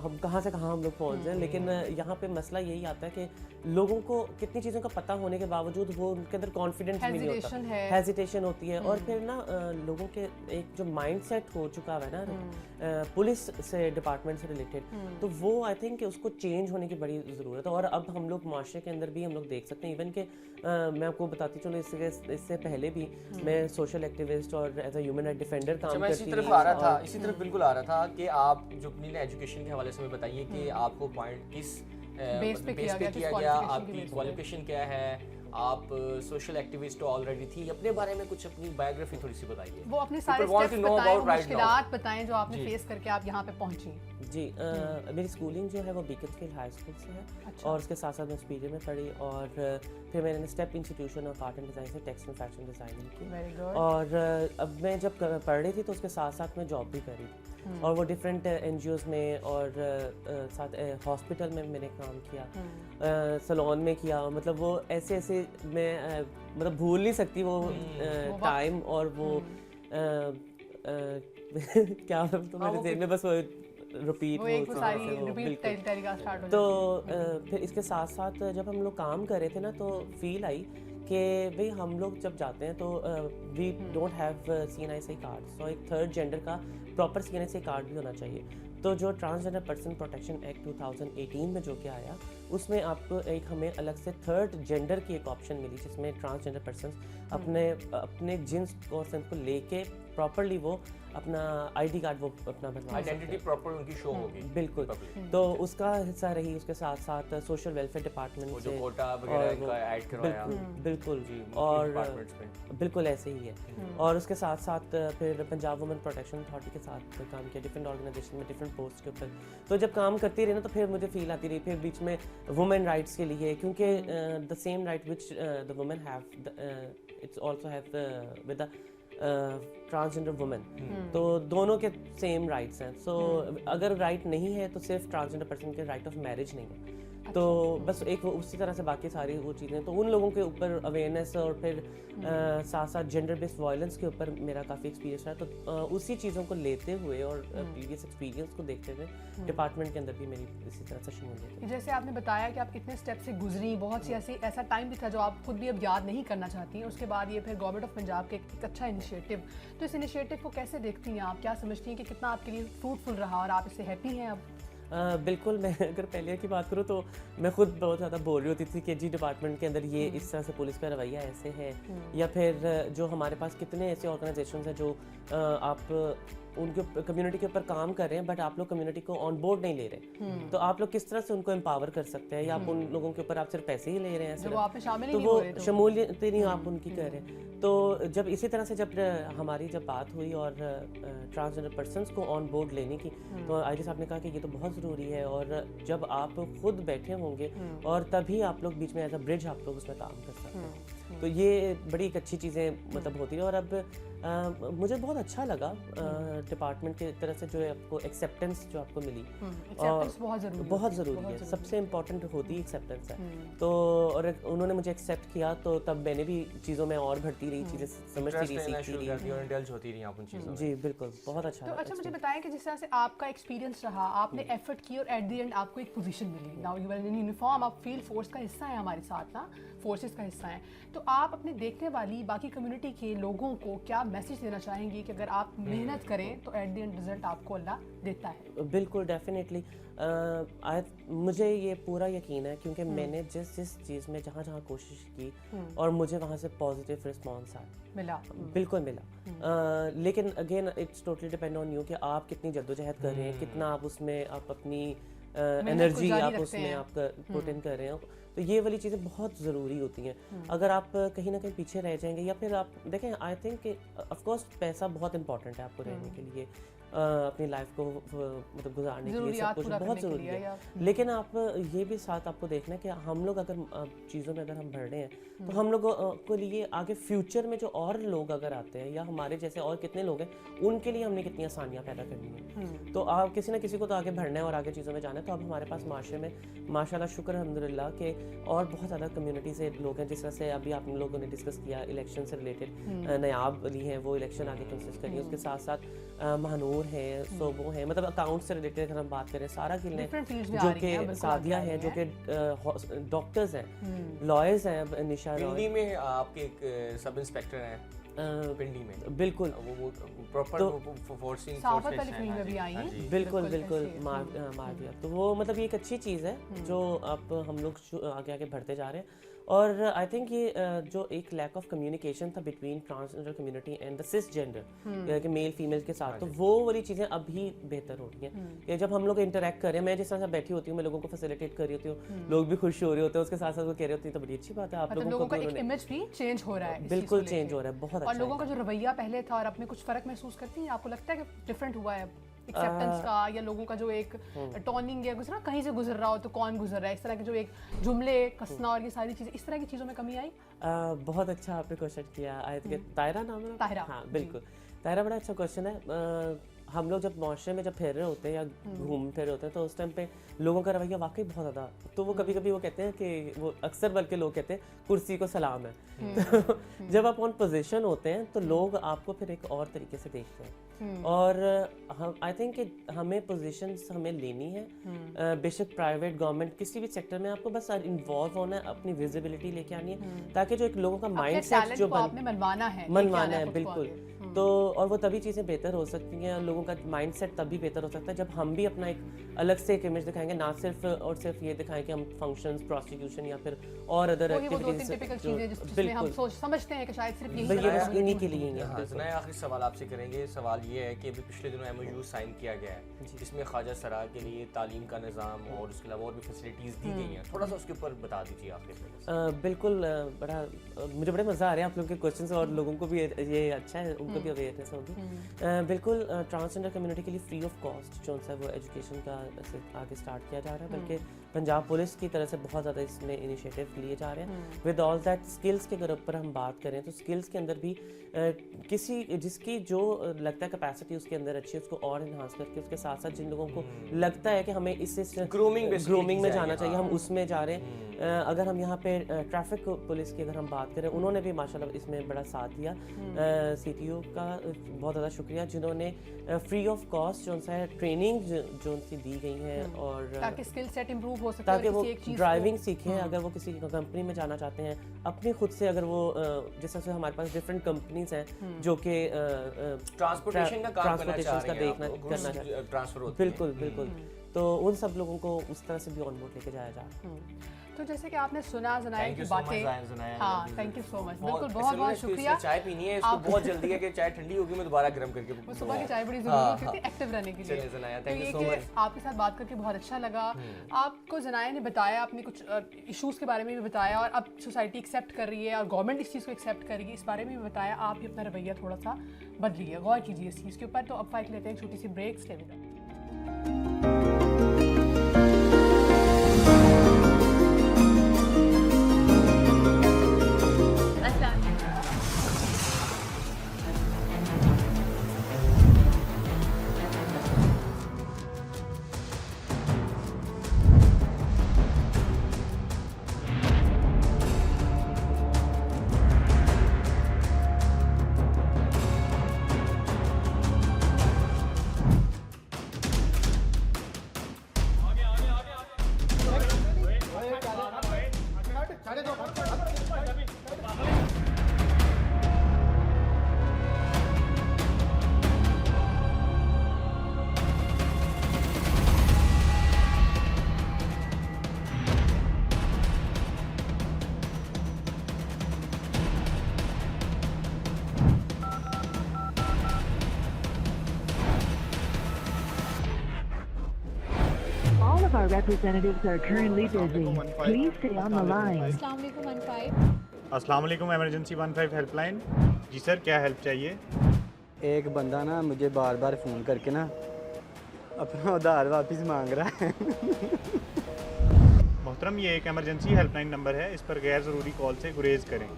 ہم کہاں سے کہاں ہم لوگ پہنچ جائیں. لیکن یہاں پہ مسئلہ یہی آتا ہے کہ لوگوں کو کتنی چیزوں کا پتہ ہونے کے باوجود وہ ان کے اندر کانفیڈنس بھی نہیں ہوتا، ہیزیٹیشن ہوتی ہے. اور پھر نا لوگوں کے ایک جو مائنڈ سیٹ ہو چکا ہے نا پولیس سے ڈپارٹمنٹ سے ریلیٹڈ، تو وہ آئی تھنک کہ اس کو چینج ہونے کی بڑی ضرورت ہے. اور اب ہم لوگ معاشرے کے اندر بھی ہم لوگ دیکھ سکتے ہیں، ایون کہ میں آپ کو بتاتی چلوں اس سے پہلے بھی میں سوشل ایکٹیوسٹ اور as a human right defender کام کرتی ہوں. اسی طرف بالکل آ رہا تھا کہ آپ جو اپنی ایجوکیشن کے حوالے سے ہمیں بتائیے کہ آپ کو پوائنٹ کس بیس پہ کیا گیا، آپ کی کوالیفیکیشن کیا ہے، آپ سوشل ایکٹیوسٹ آلریڈی تھی، اپنے بارے میں کچھ اپنی بایوگرافی تھوڑی سی بتائیے. وہ اپنے سارے اسٹیپس بتائیں، مشکلات بتائیں جو آپ نے فیس کر کے آپ یہاں پہ پہنچی. جی میری اسکولنگ جو ہے وہ بیکن فیلڈ ہائی اسکول سے ہے، اور اس کے ساتھ ساتھ میں سپیریئر میں پڑھی، اور پھر میں نے step institution of art and design سے ٹیکسٹائل فیشن ڈیزائننگ کی. اور اب میں جب پڑھ رہی تھی تو اس کے ساتھ ساتھ میں جاب بھی کری، اور وہ ڈفرینٹ این جی اوز میں اور ساتھ ہاسپٹل میں نے کام کیا، سلون میں کیا. مطلب وہ ایسے میں مطلب بھول نہیں سکتی وہ ٹائم اور وہ کیا تو میرے ذہن میں بس وہ ریپیٹ تو پھر اس کے ساتھ ساتھ جب ہم لوگ کام کر رہے تھے نا تو فیل آئی کہ بھئی ہم لوگ جب جاتے ہیں تو we don't have CNISI card, so ایک تھرڈ جینڈر کا پراپر CNISI کارڈ بھی ہونا چاہیے. تو جو ٹرانسجینڈر پرسن پروٹیکشن ایکٹ 2018 میں جو کہ آیا اس میں آپ کو ایک ہمیں الگ سے تھرڈ جینڈر کی ایک آپشن ملی جس میں ٹرانسجینڈر پرسنس اپنے جنس کو لے کے پراپرلی وہ اپنا ID کارڈ وہ اپنا بنوا آئیڈینٹی پراپر ان کی شو ہوگی. بالکل. تو اس کا حصہ رہی. اس کے ساتھ ساتھ سوشل ویلفیئر ڈپارٹمنٹ جو کوٹا وغیرہ کا ایڈ کروایا. بالکل اور بالکل ایسے ہی ہے. اور اس کے ساتھ ساتھ پھر پنجاب وومن پروٹیکشن اتھارٹی کے ساتھ کام کیا ڈفرینٹ آرگنائزیشن میں ڈفرینٹ پوسٹ کے اوپر. تو جب کام کرتی رہی نا تو پھر مجھے فیل آتی رہی پھر بیچ میں وومن رائٹس کے لیے کیونکہ دا سیم رائٹ وچ the woman have it's also have with the transgender woman. تو دونوں کے سیم رائٹس ہیں. سو اگر رائٹ نہیں ہے تو صرف ٹرانسجینڈر پرسن کے رائٹ آف میرج نہیں ہے. تو بس ایک اسی طرح سے باقی ساری وہ چیزیں تو ان لوگوں کے اوپر اویئرنیس اور پھر ساتھ ساتھ جینڈر بیسڈ وائلنس کے اوپر میرا کافی ایکسپیرینس رہا. تو اسی چیزوں کو لیتے ہوئے اور پریویس ایکسپیرینس کو دیکھتے ہوئے ڈپارٹمنٹ کے اندر بھی میری اسی طرح سے شمولیت ہے. جیسے آپ نے بتایا کہ آپ کتنے اسٹیپ سے گزری، بہت سی ایسا ٹائم بھی تھا جو آپ خود بھی اب یاد نہیں کرنا چاہتی ہیں. اس کے بعد یہ پھر گورنمنٹ آف پنجاب کے ایک اچھا انیشیٹو. تو اس انیشیٹو کو کیسے دیکھتی ہیں آپ؟ کیا سمجھتی ہیں کہ کتنا آپ کے لیے فروٹفل رہا اور آپ اس سے ہیپی ہیں اب؟ بالکل. میں اگر پہلے کی بات کروں تو میں خود بہت زیادہ بول رہی ہوتی تھی کہ جی ڈپارٹمنٹ کے اندر یہ اس طرح سے پولیس کا رویہ ایسے ہے، یا پھر جو ہمارے پاس کتنے ایسے آرگنائزیشنز ہیں جو آپ ان کے کمیونٹی کے اوپر کام کر رہے ہیں بٹ آپ لوگ کمیونٹی کو آن بورڈ نہیں لے رہے. تو آپ لوگ کس طرح سے ان کو امپاور کر سکتے ہیں؟ یا آپ ان لوگوں کے اوپر آپ صرف پیسے ہی لے رہے ہیں تو وہ شمولیت نہیں آپ ان کی کر رہے ہیں. تو جب اسی طرح سے جب ہماری جب بات ہوئی اور ٹرانسجینڈر پرسنس کو آن بورڈ لینے کی تو آئی جی صاحب نے کہا کہ یہ تو بہت ضروری ہے اور جب آپ خود بیٹھے ہوں گے اور تبھی آپ لوگ بیچ میں ایز اے برج آپ لوگ اس میں کام کر سکتے ہیں. تو یہ بڑی ایک اچھی چیزیں مطلب ہوتی ہیں. اور اب مجھے بہت اچھا لگا ڈپارٹمنٹ کی طرف سے جو ہے آپ کو ایکسیپٹنس جو آپ کو ملی بہت ضروری ہے. سب سے امپورٹنٹ ہوتی ایکسیپٹنس ہے. تو اور انہوں نے مجھے ایکسیپٹ کیا تو تب میں نے بھی چیزوں میں اور بڑھتی رہی، چیزیں سمجھتی رہی، سیکھتی رہی. جی بالکل بہت اچھا. تو اچھا مجھے بتائیں کہ جس طرح سے آپ کا ایکسپیرینس رہا، آپ نے ایفرٹ کی اور ایٹ دی اینڈ آپ کو ایک پوزیشن ملی. Now you are in uniform, آپ فیلڈ فورس کا حصہ ہیں ہمارے ساتھ نا، فورسز کا حصہ ہیں. تو آپ اپنے دیکھنے والی باقی کمیونٹی کے لوگوں کو کیا میسج دینا چاہیں گی کہ اگر آپ محنت کریں تو ایٹ دی اینڈ رزلٹ آپ کو اللہ دیتا ہے؟ بالکل ڈیفینیٹلی. مجھے یہ پورا یقین ہے کیونکہ میں نے جس چیز میں جہاں جہاں کوشش کی اور مجھے وہاں سے پازیٹیو رسپانس ملا، بالکل ملا. لیکن again it's totally depend on you کہ آپ کتنی جدوجہد کر رہے ہیں، کتنا آپ اس میں آپ اپنی انرجی آپ اس میں آپ پٹ ان کر رہے ہیں. تو یہ والی چیزیں بہت ضروری ہوتی ہیں. اگر آپ کہیں نہ کہیں پیچھے رہ جائیں گے یا پھر آپ دیکھیں آئی تھنک کہ آف کورس پیسہ بہت امپورٹنٹ ہے آپ کو رہنے کے لیے، اپنی لائف کو مطلب گزارنے کے لیے سب کچھ بہت ضروری ہے. لیکن آپ یہ بھی ساتھ آپ کو دیکھنا ہے کہ ہم لوگ اگر چیزوں میں اگر ہم بڑھ رہے ہیں تو ہم لوگوں کو لیے آگے فیوچر میں جو اور لوگ اگر آتے ہیں یا ہمارے جیسے اور کتنے لوگ ہیں ان کے لیے ہم نے کتنی آسانیاں پیدا کرنی ہیں. تو آپ کسی نہ کسی کو تو آگے بڑھنا ہے اور آگے چیزوں میں جانا ہے. تو اب ہمارے پاس معاشرے میں ماشاء اللہ شکر الحمدللہ کہ اور بہت زیادہ کمیونٹی سے لوگ ہیں. جس طرح سے ابھی آپ لوگوں نے ڈسکس کیا الیکشن سے ریلیٹڈ، نیاب علی ہیں وہ الیکشن آگے کنسسٹ کری. اس کے ساتھ ساتھ مہنور ہیں، صوبوں ہیں، مطلب اکاؤنٹ سے ریلیٹڈ اگر ہم بات کریں سارا گل ہیں جو کہ سعدیہ ہیں جو کہ ڈاکٹرز ہیں، لائرز ہیں. نشا پنڈی میں آپ کے ایک سب انسپیکٹر ہیں پنڈی میں. بالکل بالکل بالکل مار دیا. تو وہ مطلب یہ ایک اچھی چیز ہے جو اب ہم لوگ آگے آگے بڑھتے جا رہے ہیں. اور آئی تھنک یہ جو ایک لیک آف کمیونیکیشن تھا between transgender community and the سس جینڈر کہ میل فیمیل کے ساتھ، تو وہ والی چیزیں اب بھی بہتر ہو رہی ہیں کہ جب ہم لوگ انٹریکٹ کر رہے ہیں. میں جس طرح سے بیٹھی ہوتی ہوں میں لوگوں کو فیسیلیٹیٹ کر رہی ہوتی ہوں، لوگ بھی خوش ہو رہے ہوتے ہیں، اس کے ساتھ ساتھ وہ کہہ رہے ہوتے ہیں تو بڑی اچھی بات ہے آپ لوگوں کا ایک امیج بھی چینج ہو رہا ہے. بالکل چینج ہو رہا ہے، بہت اچھا. اور لوگوں کا جو رویہ پہلے تھا اور اب میں کچھ فرق محسوس کرتی ہیں؟ آپ کو لگتا ہے کہ ڈفرینٹ ہوا ہے ایکسیپٹنس کا، یا لوگوں کا جو ایک ٹوننگ ہے گزرا کہیں سے گزر رہا ہو تو کون گزر رہا ہے، اس طرح کے جو ایک جملے کسنا اور یہ ساری چیزیں، اس طرح کی چیزوں میں کمی آئی؟ بہت اچھا آپ نے کوشچن کیا. آئی تھنک طاہرہ نام ہے. طاہرہ، ہاں بالکل طاہرہ بڑا اچھا کوشچن ہے. हम लोग जब माशरे में जब फिर रहे होते हैं या घूम फिर रहे होते हैं तो उस टाइम पे लोगों का रवैया वाकई बहुत ज़्यादा, तो वो कभी कभी वो कहते हैं कि वो अक्सर बल्कि लोग कहते हैं कुर्सी को सलाम है। तो जब आप ऑन पोजीशन होते हैं तो लोग आपको फिर एक और तरीके से देखते हैं। और हम आई थिंक कि हमें पोजीशंस हमें लेनी है, बेशक प्राइवेट गवर्नमेंट किसी भी सेक्टर में आपको बस इन्वॉल्व होना है, अपनी विजिबिलिटी लेके आनी है ताकि जो एक लोगों का माइंड सेट जो मनवाना है बिल्कुल। तो और वो तभी चीज़ें बेहतर हो सकती हैं, लोगों का माइंड सेट तभी बेहतर हो सकता है जब हम भी अपना एक अलग से एक इमेज दिखाएंगे, ना सिर्फ और सिर्फ ये दिखाएं कि हम फंक्शंस, प्रोसिक्यूशन या फिर और अदर एक्टिविटीज समझते हैं कि शायद सिर्फ यही इन्हीं के लिए ही है। आखिरी सवाल आपसे करेंगे। सवाल ये है कि अभी पिछले दिनों MOU साइन किया गया है जिसमें ख्वाजा सरा के लिए तालीम का निज़ाम और उसके अलावा और भी फैसिलिटीज़ दी गई हैं, थोड़ा सा उसके ऊपर बता दीजिए आखिर। बिल्कुल, बड़ा मुझे बड़े मज़ा आ रहा है आप लोगों के क्वेश्चन और लोगों को भी ये अच्छा है, उनको भी अवेयरनेस होगी। बिल्कुल ट्रांसजेंडर कम्युनिटी के लिए फ्री ऑफ कॉस्ट जो है वो एजुकेशन का आगे स्टार्ट किया जा रहा है, बल्कि पंजाब पुलिस की तरफ से बहुत ज़्यादा इसमें इनिशिएटिव लिए जा रहे हैं। विद ऑल दैट स्किल्स के अगर ऊपर हम बात करें तो स्किल्स के अंदर भी किसी जिसकी जो लगता है कैपेसिटी उसके अंदर अच्छी है उसको और इन्हांस करके, उसके साथ साथ जिन लोगों को लगता है कि हमें इससे ग्रूमिंग में जाना चाहिए हम उसमें जा रहे हैं। अगर हम यहाँ पे ट्रैफिक पुलिस की अगर हम बात करें, उन्होंने भी माशाल्लाह इसमें बड़ा साथ दिया। CTO का बहुत ज़्यादा शुक्रिया जिन्होंने फ्री ऑफ कॉस्ट जो है ट्रेनिंग जो उनकी दी गई है और ताकि स्किल सेट इंप्रूव हो सके, ताकि वो ड्राइविंग सीखें। अगर वो किसी कंपनी में जाना चाहते हैं अपने खुद से, अगर वो जिस तरह से हमारे पास डिफरेंट कंपनीज हैं जो कि ट्रांसपोर्टेशन का काम करना चाहते हैं, बिल्कुल, तो उन सब लोगों को उस तरह से भी ऑन बोर्ड लेके जाया जा रहा है। तो जैसे कि आपने ज़नाया की बातें, हाँ थैंक यू सो मच, बिल्कुल बहुत शुक्रिया। चाय पीनी है, इसको बहुत जल्दी है कि चाय ठंडी होगी मैं दोबारा गर्म करके सुबह की चाय बड़ी जरूरी होती है एक्टिव रहने के लिए। थैंक यू सो मच, आपके साथ बात करके बहुत अच्छा लगा। आपको ज़नाया ने बताया, आपने कुछ इश्यूज़ के बारे में भी बताया और अब सोसाइटी एक्सेप्ट कर रही है और गवर्नमेंट इस चीज़ को एक्सेप्ट कर रही है, इस बारे में भी बताया। आप भी अपना रवैया थोड़ा सा बदलिए, गौर कीजिए इस चीज़ के ऊपर। तो अब फाइट लेते हैं छोटी सी break. Stay with us. Our representatives are currently busy. Please stay on the line. अस्सलाम वालेकुम, इमरजेंसी 15 हेल्पलाइन। जी सर, क्या हेल्प चाहिए? एक बंदा ना मुझे बार बार फ़ोन करके ना अपना उधार वापस मांग रहा है। मोहतरम, ये एक इमरजेंसी हेल्पलाइन नंबर है, इस पर गैर ज़रूरी कॉल से गुरेज करें।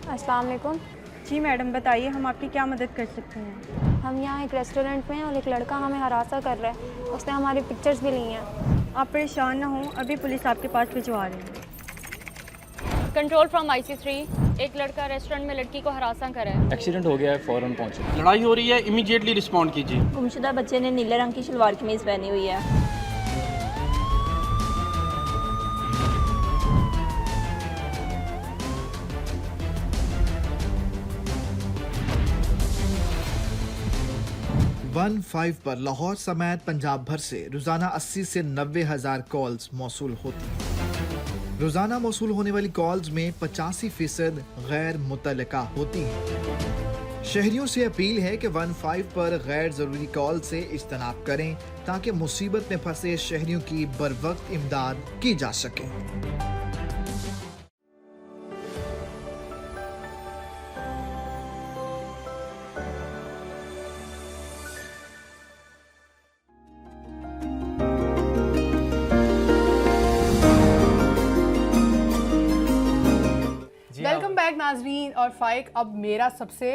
अस्सलाम वालेकुम। जी मैडम बताइए, हम आपकी क्या मदद कर सकते हैं? हम यहाँ एक रेस्टोरेंट में हैं और एक लड़का हमें हरासा कर रहा है, उसने हमारी पिक्चर्स भी ली हैं। आप परेशान ना हों, अभी पुलिस आपके पास भिजवा रही है। कंट्रोल फ्रॉम IC3, एक लड़का रेस्टोरेंट में लड़की को हरासा कर रहा है। एक्सीडेंट हो गया है, फौरन पहुंचे। लड़ाई हो रही है, इमीडिएटली रिस्पॉन्ड कीजिए। गुमशुदा बच्चे ने नीले रंग की शलवार कमीज पहनी हुई है। वन 5 पर लाहौर समेत पंजाब भर से रोजाना 80 से 90 हज़ार कॉल्स मौसूल होती हैं। रोजाना मौसूल होने वाली कॉल्स में 85% गैर मुतल्लिका होती हैं। शहरियों से अपील है कि 15 पर गैर जरूरी कॉल से इज्तनाब करें ताकि मुसीबत में फंसे शहरियों की बरवक्त इमदाद की जा सके। वेलकम बैक नाजरीन और फाइक। अब मेरा सबसे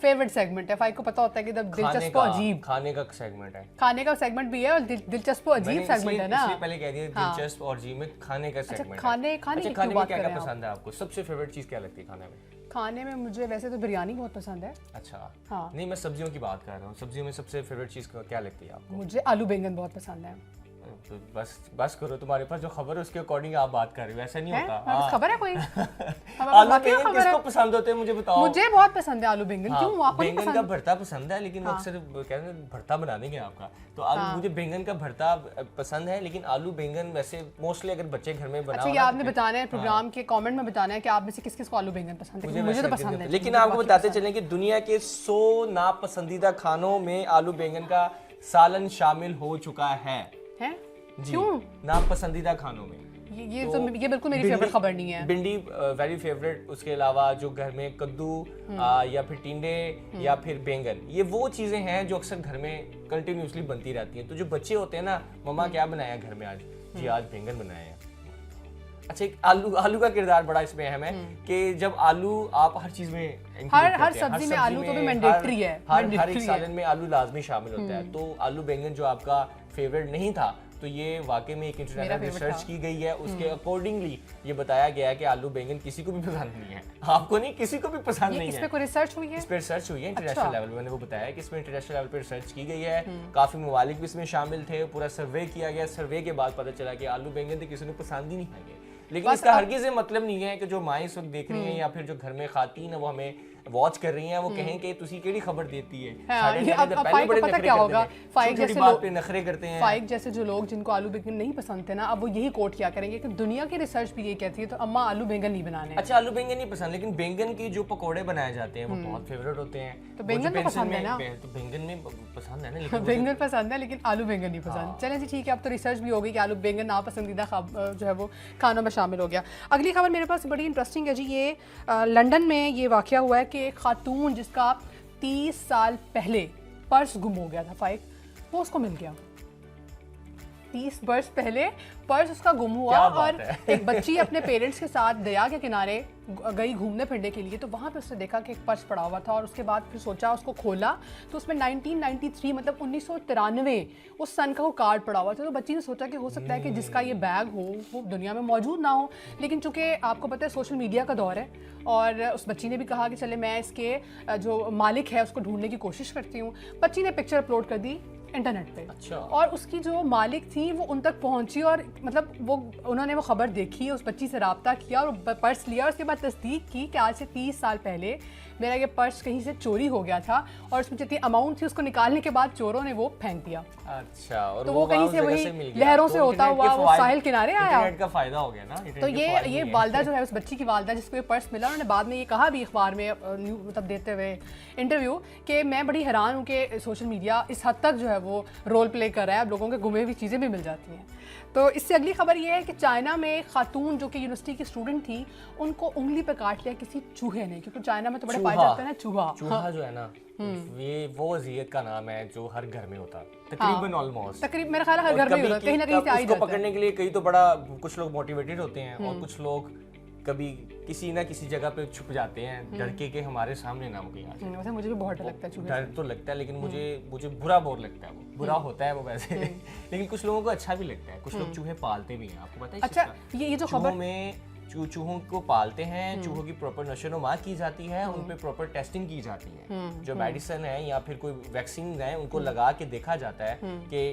फेवरेट सेगमेंट है, फाइक को पता होता है कि दिलचस्प और अजीब खाने का सेगमेंट है, खाने का सेगमेंट भी है और दिलचस्प और अजीब सेगमेंट है ना, इसलिए पहले कह दिया दिलचस्प और अजीब में खाने का सेगमेंट। खाने में क्या क्या पसंद है आपको, सबसे फेवरेट चीज क्या लगती है खाने में? खाने में मुझे वैसे तो बिरयानी बहुत पसंद है। अच्छा हाँ, नहीं मैं सब्जियों की बात कर रहा हूँ, सब्जियों में सबसे फेवरेट चीज क्या लगती है आपको? मुझे आलू बैंगन बहुत पसंद है। तो बस करो, तुम्हारे पास जो खबर है उसके अकॉर्डिंग आप बात कर रहे हो, ऐसा नहीं होता। हाँ। खबर है कोई? आलू बैंगन किसको पसंद होते हैं मुझे बताओ? मुझे बहुत पसंद है आलू बैंगन। क्यों आपको बैंगन का भरता पसंद है, लेकिन वो अक्सर कहते हैं भरता बना देंगे आपका, तो आलू मुझे बैंगन का भरता पसंद है, लेकिन आलू बैंगन वैसे मोस्टली अगर बच्चे घर में बनाओ। अच्छा, ये आपने बताना है प्रोग्राम के कमेंट में बताना है कि आप में से किस किस को आलू बैंगन पसंद है। मुझे तो पसंद है, लेकिन आपको बताते चलें कि दुनिया के 100 नापसंदीदा खानों में आलू बैंगन का सालन शामिल हो चुका है। क्यों नापसंदीदा खानों में? ये बिल्कुल मेरी फेवरेट खबर नहीं है। भिंडी वेरी फेवरेट, उसके अलावा जो घर में कद्दू या फिर टिंडे या फिर बैंगन, ये वो चीजें हैं जो अक्सर घर में कंटिन्यूसली बनती रहती हैं। तो जो बच्चे होते हैं ना, मम्मा क्या बनाया घर में आज? जी आज बैंगन बनाया है। अच्छा, एक आलू का किरदार बड़ा इसमें अहम है कि जब आलू आप हर चीज में हर सब्जी में आलू तो भी मैंडेटरी है, हर एक सालन में आलू लाजमी शामिल होता है। तो आलू बैंगन जो आपका फेवरेट नहीं था, तो ये वाकई में एक इंटरनेशनल रिसर्च की गई है, उसके अकॉर्डिंगली ये बताया गया है कि आलू बैंगन किसी को भी पसंद नहीं है। आपको नहीं, किसी को भी पसंद नहीं है। इस पे कोई रिसर्च हुई है? इस पे रिसर्च हुई है इंटरनेशनल लेवल पे। मैंने वो बताया कि इसमें इंटरनेशनल लेवल पे रिसर्च की गई है, काफी ममालिक भी इसमें शामिल थे, पूरा सर्वे किया गया। सर्वे के बाद पता चला कि आलू बैंगन तो किसी ने पसंद ही नहीं है। लेकिन इसका हरगिज़ मतलब नहीं है कि जो माएँ इस वक्त देख रही हैं या फिर जो घर में खातीन है वो हमें वॉच कर रही हैं, वो कहें कि तुसी केड़ी खबर देती है। पता क्या होगा, फाइक जैसे जो लोग जिनको आलू बैंगन नहीं पसंद थे ना, अब वो यही कोट किया करेंगे कि दुनिया की रिसर्च भी ये कहती है तो अम्मा आलू बैंगन नहीं बनाने। अच्छा, आलू बैंगन नहीं पसंद, लेकिन बैंगन की जो पकौड़े बनाए जाते हैं वो बहुत फेवरेट होते हैं। तो बैंगन तो पसंद है ना? तो बैंगन में पसंद है ना, बैंगन पसंद है लेकिन आलू बैंगन नहीं पसंद। चलें जी ठीक है, अब तो रिसर्च भी हो गई कि आलू बैंगन नापसंदीदा जो है वो खानों में शामिल हो गया। अगली खबर मेरे पास बड़ी इंटरेस्टिंग है जी। ये लंदन में ये वाकया हुआ है कि एक खातून जिसका 30 साल पहले पर्स गुम हो गया था, फाइक वो उसको मिल गया। 30 वर्ष पहले पर्स उसका गुम हुआ और एक बच्ची अपने पेरेंट्स के साथ दरिया के किनारे गई घूमने फिरने के लिए, तो वहाँ पे उसने देखा कि एक पर्स पड़ा हुआ था और उसके बाद फिर सोचा, उसको खोला तो उसमें 1993 मतलब 1993 उस सन का वो कार्ड पड़ा हुआ था। तो बच्ची ने सोचा कि हो सकता है कि जिसका ये बैग हो वो दुनिया में मौजूद ना हो, लेकिन चूंकि आपको पता है सोशल मीडिया का दौर है और उस बच्ची ने भी कहा कि चले मैं इसके जो मालिक है उसको ढूंढने की कोशिश करती हूँ। बच्ची ने पिक्चर अपलोड कर दी इंटरनेट पे। अच्छा। और उसकी जो मालिक थी वो उन तक पहुंची और मतलब उन्होंने वो खबर देखी, उस बच्ची से रब्ता किया और पर्स लिया और उसके बाद तस्दीक की कि आज से 30 साल पहले मेरा ये पर्स कहीं से चोरी हो गया था और उसमें जितनी अमाउंट थी उसको निकालने के बाद चोरों ने वो फेंक दिया। अच्छा, और तो वो कहीं से वही लहरों से होता हुआ वो साहिल किनारे आया। इंटरनेट का फायदा हो गया ना। तो ये वालदा जो है उस बच्ची की वालदा जिसको ये पर्स मिला, उन्होंने बाद में ये कहा भी अखबार में मतलब देते हुए इंटरव्यू कि मैं बड़ी हैरान हूँ कि सोशल मीडिया इस हद तक जो है वो रोल प्ले कर रहा है, अब लोगों के गुमे हुई चीज़ें भी मिल जाती हैं। तो इससे अगली खबर ये है कि चाइना में खातून जो कि यूनिवर्सिटी की स्टूडेंट थी, उनको उंगली पे काट लिया किसी चूहे ने, क्योंकि चाइना में तो बड़े पाए जाते हैं ना चूहा जो है ना, ये वो अज़ियत का नाम है जो हर घर में होता है तकरीबन, ऑलमोस्ट तकरीबन मेरा ख्याल हर घर में होता है, कहीं ना कहीं से आ ही जाता है। पकड़ने के लिए कई तो बड़ा कुछ लोग मोटिवेटेड होते हैं और कुछ लोग कभी किसी ना किसी जगह पे छुप जाते हैं डर के हमारे सामने ना मुझे वैसे मुझे भी बहुत डर लगता है, डर तो लगता है, लेकिन मुझे बुरा बहुत लगता है, वो बुरा होता है वो वैसे लेकिन कुछ लोगों को अच्छा भी लगता है। कुछ लोग चूहे पालते भी हैं, आपको पता है? अच्छा, ये जो खबर में चूहों को पालते हैं, चूहों की प्रॉपर नशोनुमा की जाती है, उन पे प्रॉपर टेस्टिंग की जाती है, जो मेडिसिन है या फिर कोई वैक्सीन है उनको लगा के देखा जाता है कि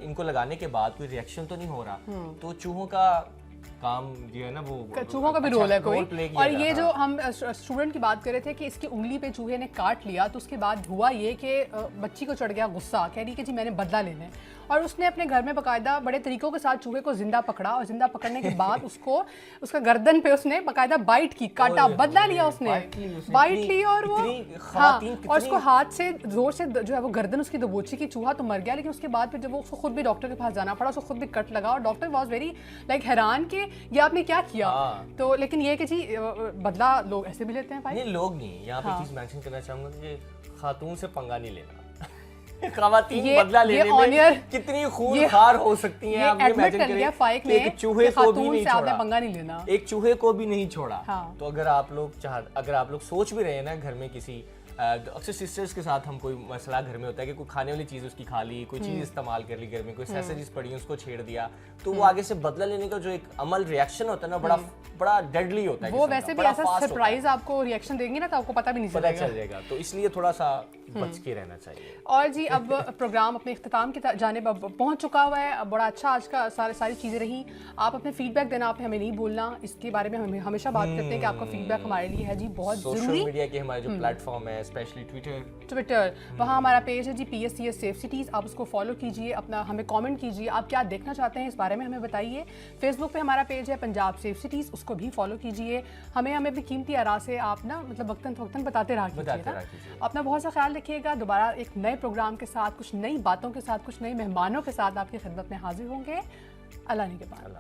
इनको लगाने के बाद कोई रिएक्शन तो नहीं हो रहा। तो चूहों का काम जो है ना वो चूहों का भी रोल है कोई। और ये जो हम स्टूडेंट की बात कर रहे थे कि इसकी उंगली पे चूहे ने काट लिया, तो उसके बाद हुआ ये कि बच्ची को चढ़ गया गुस्सा, कह रही कि जी मैंने बदला लेना है, और उसने अपने घर में बाकायदा बड़े तरीकों के साथ चूहे को जिंदा पकड़ा और जिंदा पकड़ने के बाद उसका गर्दन पे उसने बाकायदा बाइट की, काटा, बदला लिया उसने, बाइट ली और वो हाँ, और उसको हाथ से जोर से जो है वो गर्दन उसकी दबोची की, चूहा तो मर गया, लेकिन उसके बाद फिर जब वो उसको खुद भी डॉक्टर के पास जाना पड़ा, उसको खुद भी कट लगा और डॉक्टर वाज वेरी लाइक हैरान कि ये आपने क्या किया। तो लेकिन ये कि जी बदला लोग ऐसे भी लेते हैं भाई। नहीं, लोग नहीं, यहाँ पे चीज मेंशन करना चाहूंगा कि खातून से पंगा नहीं लेना। ख़वातीन बदला लेने में कितनी खूनखार हो सकती हैं, आप इमेजिन करें। एक चूहे को भी नहीं छोड़ा, पंगा नहीं लेना, एक चूहे को भी नहीं छोड़ा। तो अगर आप लोग सोच भी रहे हैं ना घर में किसी اکثر سسٹرز کے ساتھ ہم کوئی مسئلہ گھر میں ہوتا ہے کہ کوئی کھانے والی چیز اس کی کھا لی, کوئی چیز استعمال کر لی گھر میں, کوئی ایسیسریز پڑی اس کو چھیڑ دیا, تو وہ آگے سے بدلہ لینے کا جو ایک عمل ریئیکشن ہوتا ہے نا بڑا ڈیڈلی ہوتا ہے. وہ ویسے بھی ایسا سرپرائز آپ کو ریئیکشن دیں گے نا تو آپ کو پتہ بھی نہیں چل جائے گا, تو اس لیے تھوڑا سا بچ کے رہنا چاہیے. اور جی اب پروگرام اپنے اختتام کی جانب پہنچ چکا ہوا ہے. بڑا اچھا آج کا ساری چیزیں رہیں. آپ اپنے فیڈ بیک دینا آپ ہمیں نہیں بھولنا, اس کے بارے میں ہم ہمیشہ بات کرتے ہیں کہ آپ کا فیڈ بیک ہمارے لیے ہے جی بہت ضروری. سوشل میڈیا کے ہمارے جو پلیٹ فارم ہے اسپیشلی ٹویٹر, وہاں ہمارا پیج ہے جی PSCS سیف سٹیز, آپ اس کو فالو کیجیے, اپنا ہمیں کامنٹ کیجیے, آپ کیا دیکھنا چاہتے ہیں اس بارے میں ہمیں بتائیے. فیس بک پہ ہمارا پیج ہے پنجاب سیف سٹیز, اس کو بھی فالو کیجیے. ہمیں اپنی قیمتی آراء سے آپ نا مطلب وقتاً بتاتے رہا کیجیے. اپنا بہت سا خیال رکھیے گا. دوبارہ ایک نئے پروگرام کے ساتھ, کچھ نئی باتوں کے ساتھ, کچھ نئے مہمانوں کے ساتھ آپ کی خدمت میں حاضر ہوں گے. اللہ نے کے بعد.